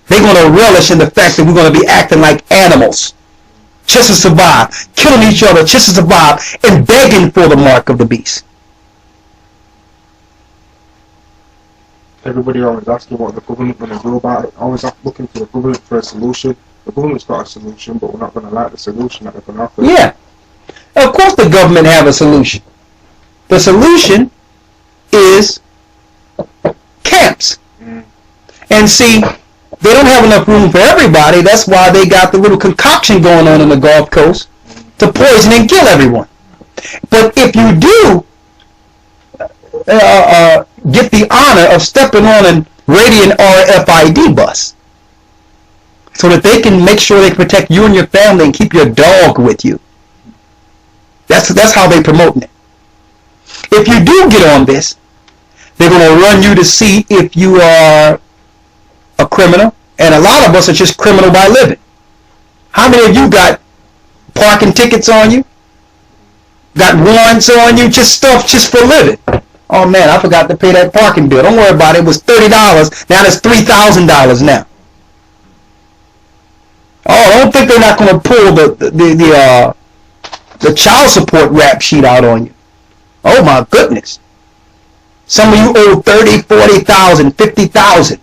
They're going to relish in the fact that we're going to be acting like animals just to survive, killing each other just to survive, and begging for the mark of the beast. Everybody always asking what the government going to do about it. Always looking for the government for a solution. The government's got a solution, but we're not going to like the solution that they're going to offer. Yeah. Of course the government have a solution. The solution is camps. And see, they don't have enough room for everybody. That's why they got the little concoction going on in the Gulf Coast to poison and kill everyone. But if you do get the honor of stepping on a Radiant RFID bus, so that they can make sure they can protect you and your family and keep your dog with you. That's how they're promoting it. If you do get on this, they're going to run you to see if you are a criminal, and a lot of us are just criminal by living. How many of you got parking tickets on you? Got warrants on you? Just stuff just for living. Oh man, I forgot to pay that parking bill. Don't worry about it. It was $30. Now it's $3,000 now. Oh, I don't think they're not going to pull the child support rap sheet out on you. Oh my goodness. Some of you owe 30, 40,000, 50,000.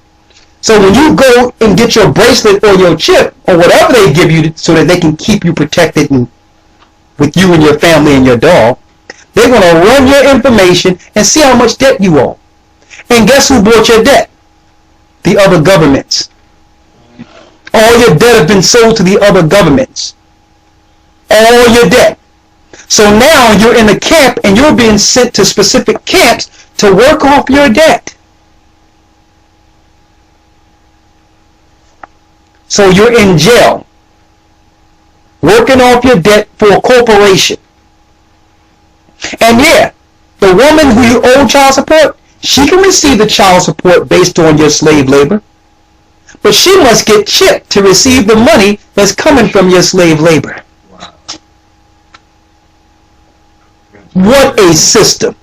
So when you go and get your bracelet or your chip or whatever they give you so that they can keep you protected and with you and your family and your dog, they're going to run your information and see how much debt you owe. And guess who bought your debt? The other governments. All your debt has been sold to the other governments. All your debt. So now you're in the camp and you're being sent to specific camps to work off your debt. So you're in jail, working off your debt for a corporation. And yeah, the woman who you owe child support, she can receive the child support based on your slave labor. But she must get chipped to receive the money that's coming from your slave labor. Wow. What a system.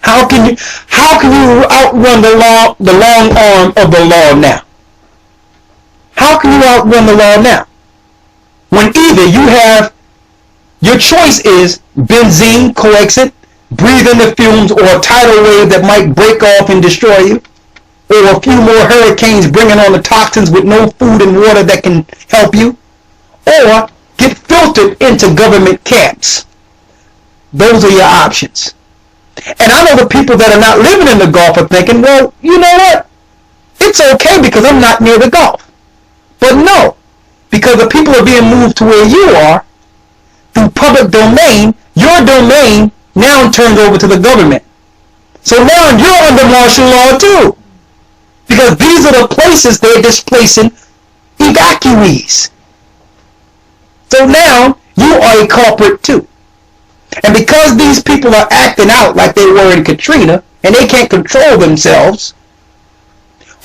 How can you outrun the long arm of the law now? How can you outrun the law now? When either you have, your choice is benzene, coexit, breathe in the fumes, or a tidal wave that might break off and destroy you, or a few more hurricanes bringing on the toxins with no food and water that can help you, or get filtered into government camps. Those are your options. And I know the people that are not living in the Gulf are thinking, well, you know what? It's okay because I'm not near the Gulf. But no, because the people are being moved to where you are through public domain. Your domain now turns over to the government. So now you're under martial law too. Because these are the places they're displacing evacuees. So now you are a culprit too. And because these people are acting out like they were in Katrina, and they can't control themselves,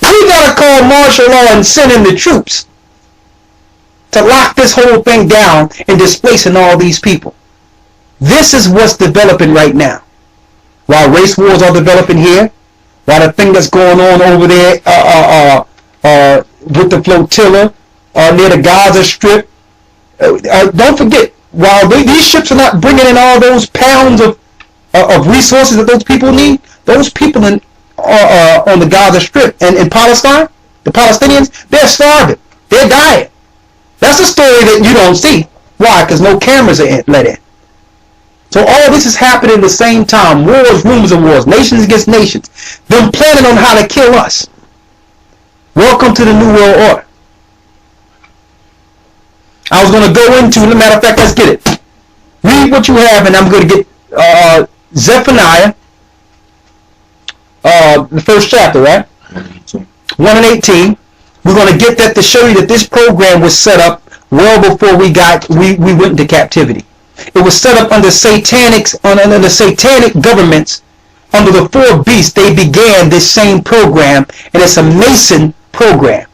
we gotta call martial law and send in the troops to lock this whole thing down and displacing all these people. This is what's developing right now. While race wars are developing here, while the thing that's going on over there with the flotilla near the Gaza Strip, don't forget, while these ships are not bringing in all those pounds of resources that those people need, those people on the Gaza Strip and in Palestine, the Palestinians, they're starving. They're dying. That's a story that you don't see. Why? Because no cameras are let in. So all this is happening at the same time. Wars, rumors of wars, nations against nations. Them planning on how to kill us. Welcome to the New World Order. I was going to go into, as a matter of fact, let's get it. Read what you have, and I'm going to get Zephaniah, the first chapter, right? 1 and 18. We're going to get that to show you that this program was set up well before we went into captivity. It was set up under under the satanic governments, under the four beasts. They began this same program, and it's a Mason program.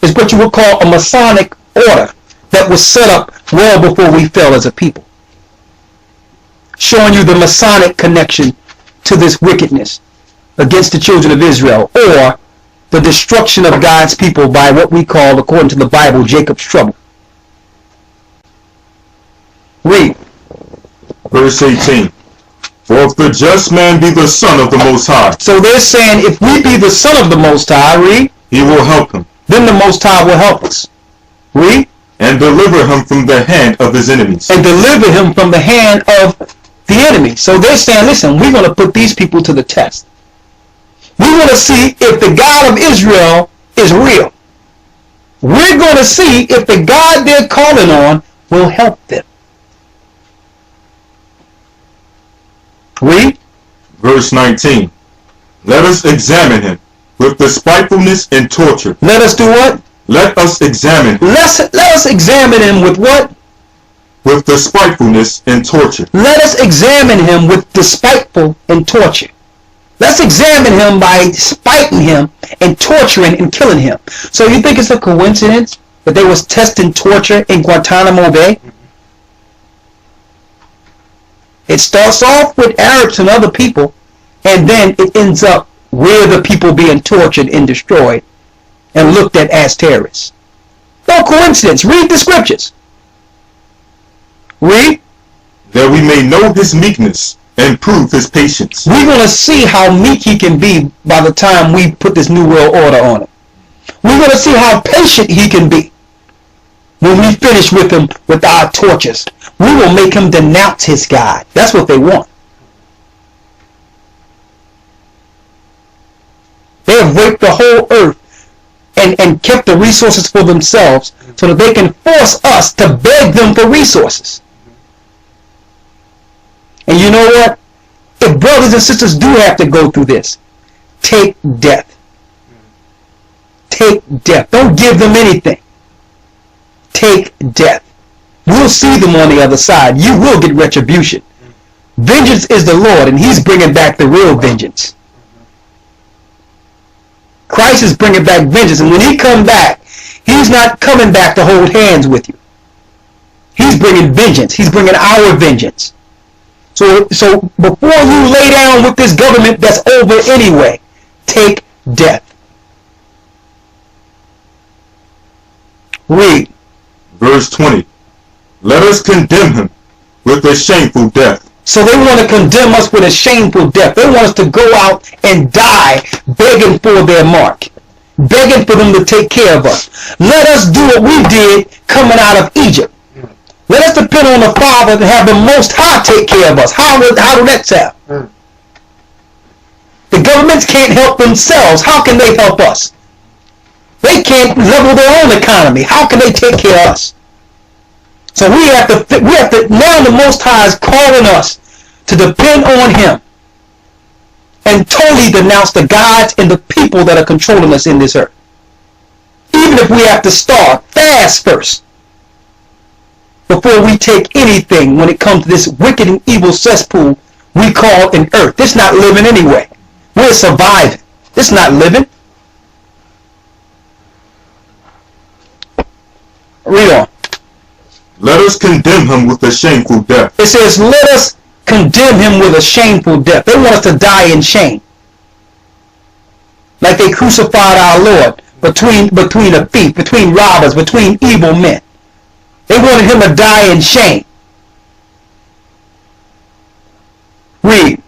It's what you would call a Masonic order that was set up well before we fell as a people. Showing you the Masonic connection to this wickedness against the children of Israel, or the destruction of God's people by what we call, according to the Bible, Jacob's trouble. Read. Verse 18. For if the just man be the son of the Most High. So they're saying if we be the son of the Most High, read. He will help him. Then the Most High will help us. Read. And deliver him from the hand of his enemies. And deliver him from the hand of the enemy. So they're saying, listen, we're going to put these people to the test. We want to see if the God of Israel is real. We're going to see if the God they're calling on will help them. Read. Verse 19. Let us examine him with despitefulness and torture. Let us do what? Let us examine him. Let us examine him with what? With despitefulness and torture. Let us examine him with despiteful and torture. Let's examine him by spiting him and torturing and killing him. So you think it's a coincidence that they was testing torture in Guantanamo Bay? It starts off with Arabs and other people, and then it ends up where the people being tortured and destroyed and looked at as terrorists. No coincidence. Read the scriptures. Read. That we may know his meekness and prove his patience. We're going to see how meek he can be by the time we put this New World Order on him. We're going to see how patient he can be when we finish with him with our tortures. We will make him denounce his God. That's what they want. They have raped the whole earth and kept the resources for themselves so that they can force us to beg them for resources. And you know what? If brothers and sisters do have to go through this, take death. Take death. Don't give them anything. Take death. We'll see them on the other side. You will get retribution. Vengeance is the Lord, and he's bringing back the real vengeance. Christ is bringing back vengeance, and when he comes back, he's not coming back to hold hands with you. He's bringing vengeance. He's bringing our vengeance. So before you lay down with this government that's over anyway, take death. Read. Verse 20. Let us condemn him with a shameful death. So they want to condemn us with a shameful death. They want us to go out and die begging for their mark, begging for them to take care of us. Let us do what we did coming out of Egypt. Let us depend on the Father and have the Most High take care of us. How would that sound? The governments can't help themselves. How can they help us? They can't level their own economy. How can they take care of us? So we have to now the Most High is calling us to depend on Him and totally denounce the gods and the people that are controlling us in this earth. Even if we have to starve, fast first before we take anything when it comes to this wicked and evil cesspool we call an earth. This not living anyway. We're surviving. This not living. Read on. Let us condemn him with a shameful death. It says, let us condemn him with a shameful death. They want us to die in shame. Like they crucified our Lord between a thief, between robbers, between evil men. They wanted him to die in shame. Read.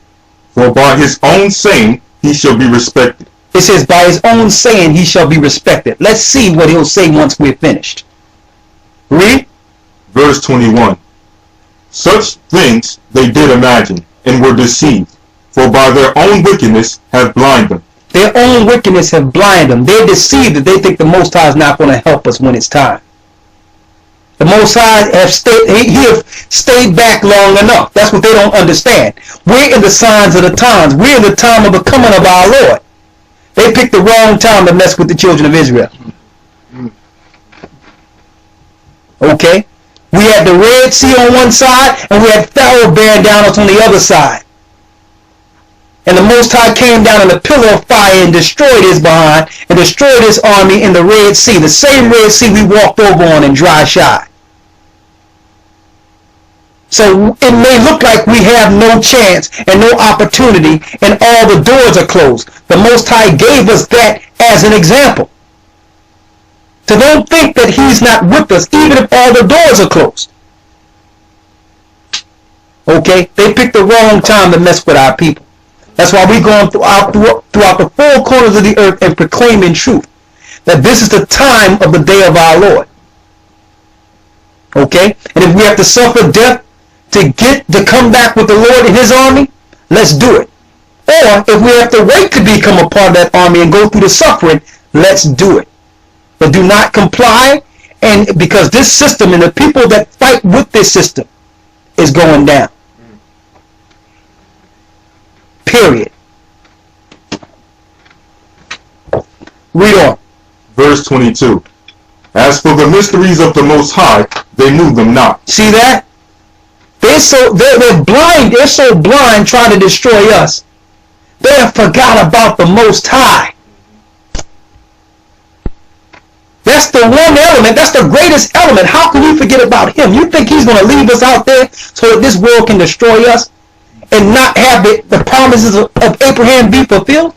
For by his own saying he shall be respected. It says, by his own saying he shall be respected. Let's see what he'll say once we're finished. Read. Verse 21. Such things they did imagine, and were deceived, for by their own wickedness have blinded them. Their own wickedness have blinded them. They're deceived that they think the Most High is not going to help us when it's time. The Most High have stayed back long enough. That's what they don't understand. We're in the signs of the times. We're in the time of the coming of our Lord. They picked the wrong time to mess with the children of Israel. Okay? We had the Red Sea on one side, and we had Pharaoh bearing down us on the other side. And the Most High came down in a pillar of fire and destroyed his behind, and destroyed his army in the Red Sea, the same Red Sea we walked over on in dry shod. So it may look like we have no chance and no opportunity, and all the doors are closed. The Most High gave us that as an example. So don't think that he's not with us, even if all the doors are closed. Okay? They picked the wrong time to mess with our people. That's why we're going throughout the four corners of the earth and proclaiming truth. That this is the time of the day of our Lord. Okay? And if we have to suffer death to come back with the Lord and his army, let's do it. Or if we have to wait to become a part of that army and go through the suffering, let's do it. But do not comply, and because this system and the people that fight with this system is going down. Period. Read on. Verse 22. As for the mysteries of the Most High, they knew them not. See that? They're blind. They're so blind trying to destroy us. They have forgot about the Most High. That's the one element. That's the greatest element. How can we forget about him? You think he's going to leave us out there so that this world can destroy us and not have the promises of Abraham be fulfilled?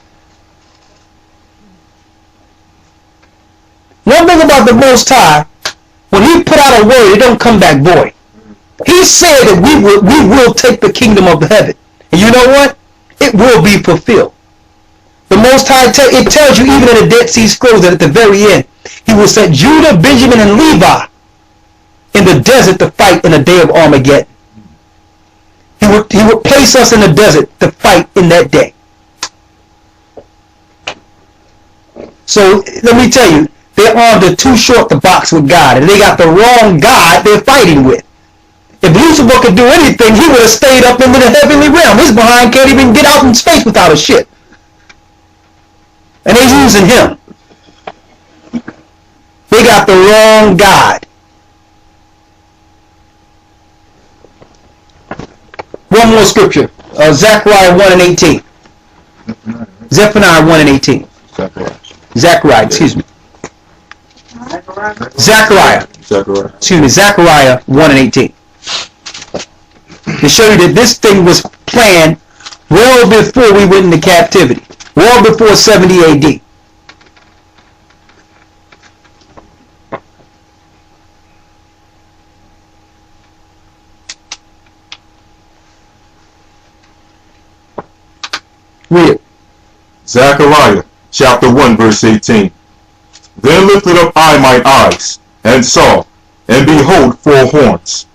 One thing about the Most High, when he put out a word, it don't come back void. He said that we will take the kingdom of heaven. And you know what? It will be fulfilled. The Most High, it tells you even in the Dead Sea Scrolls that at the very end, he will set Judah, Benjamin, and Levi in the desert to fight in the day of Armageddon. He would place us in the desert to fight in that day. So let me tell you, their arms are too short to box with God, and they got the wrong God they're fighting with. If Lucifer could do anything, he would have stayed up into the heavenly realm. His behind can't even get out in space without a ship. And they're using him. They got the wrong God. One more scripture. Zechariah 1 and 18. Zephaniah 1 and 18. Zechariah, excuse me. Zechariah. Excuse me, Zechariah 1 and 18. To show you that this thing was planned well before we went into captivity. Well before 70 AD. Read it. Zechariah chapter 1 verse 18. Then lifted up I mine eyes, and saw, and behold 4 horns.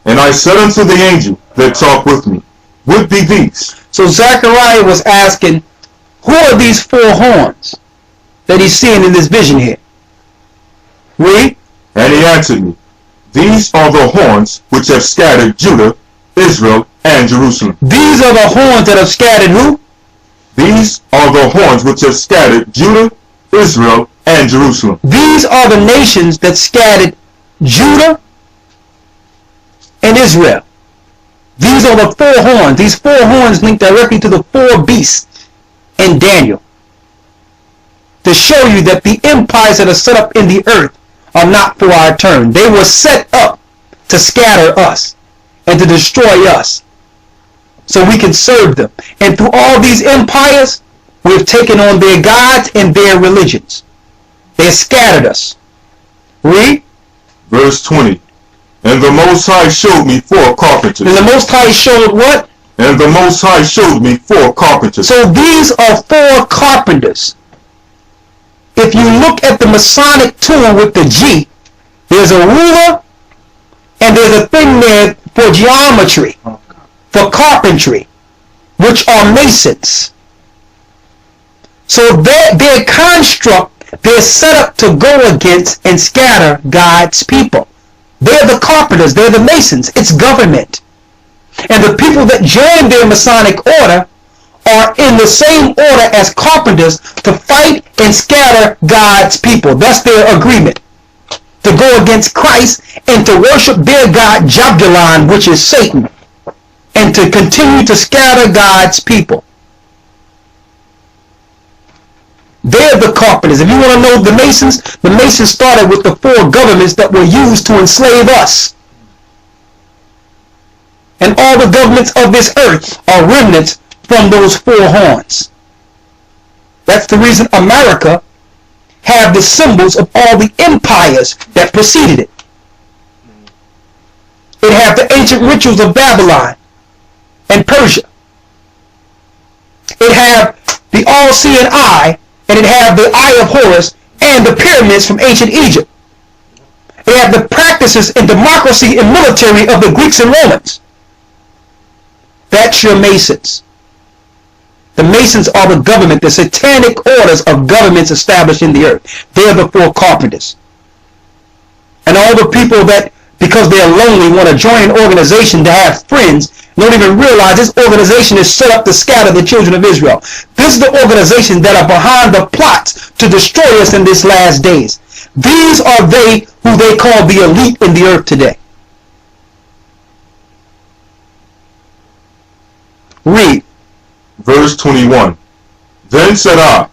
And I said unto the angel that talked with me, what be these? So Zechariah was asking, who are these 4 horns that he's seeing in this vision here? Read. And he answered me, these are the horns which have scattered Judah, Israel, and Jerusalem. These are the horns that have scattered who? These are the horns which have scattered Judah, Israel, and Jerusalem. These are the nations that scattered Judah and Israel. These are the 4 horns. These 4 horns link directly to the 4 beasts in Daniel, to show you that the empires that are set up in the earth are not for our turn. They were set up to scatter us and to destroy us so we can serve them. And through all these empires, we've taken on their gods and their religions. They scattered us. Read. Verse 20. And the Most High showed me 4 carpenters. And the Most High showed what? And the Most High showed me 4 carpenters. So these are 4 carpenters. If you look at the Masonic tool with the G, there's a ruler and there's a thing there for geometry, for carpentry, which are masons. So their construct, they're set up to go against and scatter God's people. They're the carpenters, they're the masons, it's government. And the people that join their Masonic order are in the same order as carpenters to fight and scatter God's people. That's their agreement. To go against Christ and to worship their god Jabdalan, which is Satan. And to continue to scatter God's people. They're the carpenters. If you want to know the Masons started with the 4 governments that were used to enslave us. And all the governments of this earth are remnants from those 4 horns. That's the reason America have the symbols of all the empires that preceded it. It have the ancient rituals of Babylon and Persia. It have the all-seeing eye, and it have the eye of Horus and the pyramids from ancient Egypt. It have the practices in democracy and military of the Greeks and Romans. That's your Masons. The Masons are the government, the satanic orders of governments established in the earth. They're the 4 carpenters. And all the people that, because they're lonely, want to join an organization to have friends, don't even realize this organization is set up to scatter the children of Israel. This is the organizations that are behind the plots to destroy us in these last days. These are they who they call the elite in the earth today. Read. Verse 21. Then said I,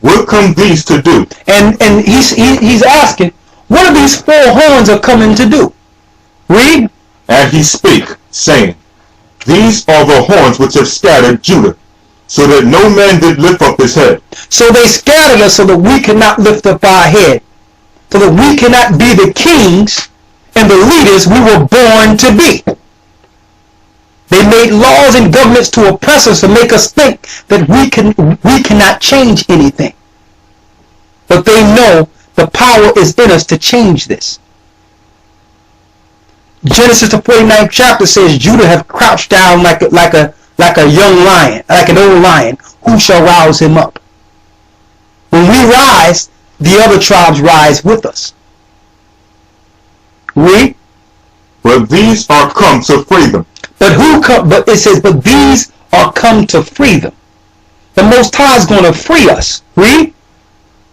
what come these to do? And he's asking, what are these 4 horns are coming to do? Read. And he spake, saying, these are the horns which have scattered Judah, so that no man did lift up his head. So they scattered us so that we cannot lift up our head, so that we cannot be the kings and the leaders we were born to be. They made laws and governments to oppress us, to make us think that we cannot change anything. But they know the power is in us to change this. Genesis the 49th chapter says Judah have crouched down like a young lion, like an old lion. Who shall rouse him up? When we rise, the other tribes rise with us. Read. But these are come to free them. But it says, but these are come to free them. The Most High is going to free us. Read.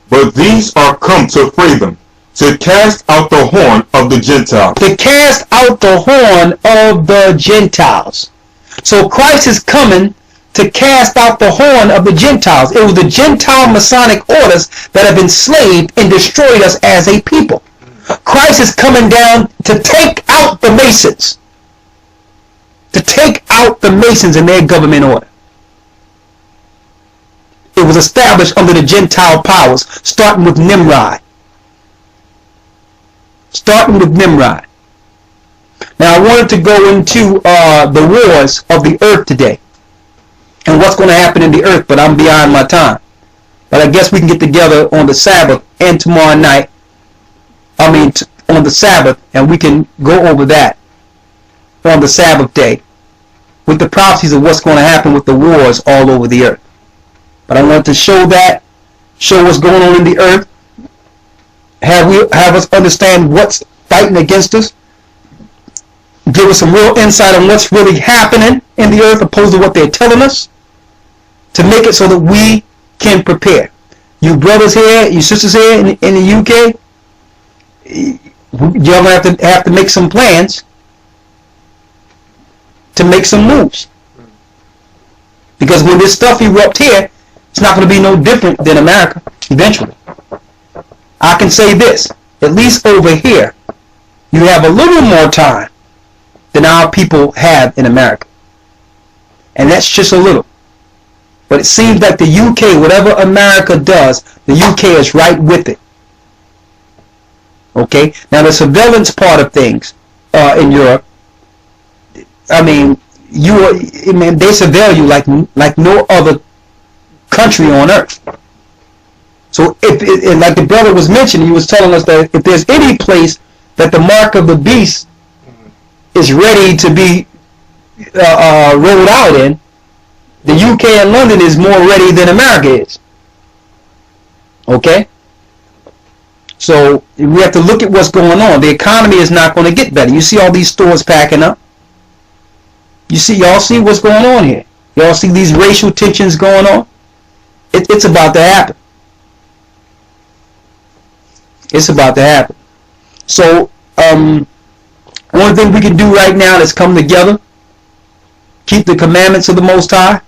But these are come to free them, to cast out the horn of the Gentiles. To cast out the horn of the Gentiles. So Christ is coming to cast out the horn of the Gentiles. It was the Gentile Masonic orders that have enslaved and destroyed us as a people. Christ is coming down to take out the Masons. To take out the Masons and their government order. It was established under the Gentile powers, starting with Nimrod. Now I wanted to go into the wars of the earth today. and what's going to happen in the earth, but I'm beyond my time. But I guess we can get together on the Sabbath and tomorrow night. On the Sabbath, and we can go over that on the Sabbath day with the prophecies of what's going to happen with the wars all over the earth. But I want to show what's going on in the earth, have us understand what's fighting against us, give us some real insight on what's really happening in the earth opposed to what they're telling us, to make it so that we can prepare. You brothers here, you sisters here in the UK, you're going to have to make some plans to make some moves. Because when this stuff erupts here, it's not going to be no different than America eventually. I can say this, at least over here, you have a little more time than our people have in America. And that's just a little. But it seems like the UK, whatever America does, the UK is right with it. Okay? Now the surveillance part of things in Europe, I mean, they surveil you like no other country on earth. So if like the brother was mentioning, he was telling us that if there's any place that the mark of the beast is ready to be rolled out in, the UK and London is more ready than America is. Okay? So we have to look at what's going on. The economy is not going to get better. You see all these stores packing up. Y'all see what's going on here. Y'all see these racial tensions going on. It's about to happen. It's about to happen. So one thing we can do right now is come together, keep the commandments of the Most High,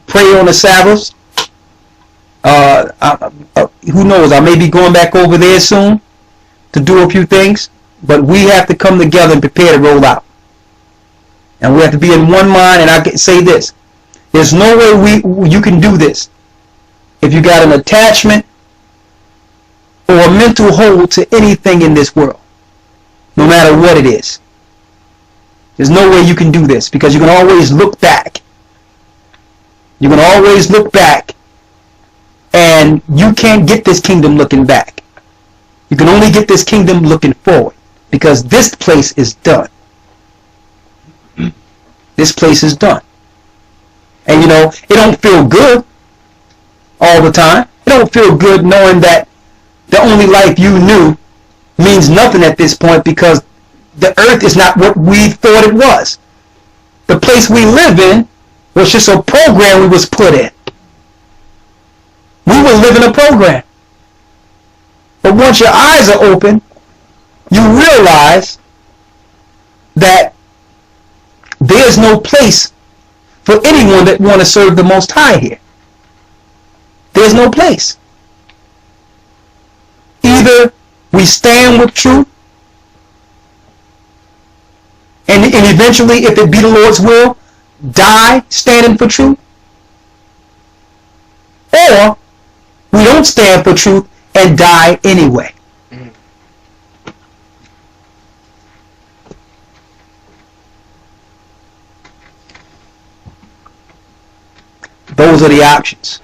pray on the Sabbaths. Who knows? I may be going back over there soon to do a few things, but we have to come together and prepare to roll out. And we have to be in one mind. And I can say this: there's no way you can do this if you got an attachment or a mental hold to anything in this world, no matter what it is. There's no way you can do this, because you can always look back. You can always look back, and you can't get this kingdom looking back. You can only get this kingdom looking forward, because this place is done. This place is done. And you know, it don't feel good all the time. It don't feel good knowing that the only life you knew means nothing at this point, because the earth is not what we thought it was. The place we live in was just a program we was put in. We were living a program. But once your eyes are open, you realize that there's no place for anyone that want to serve the Most High here. There's no place. Either we stand with truth, and eventually, if it be the Lord's will, die standing for truth, or we don't stand for truth and die anyway. Those are the options.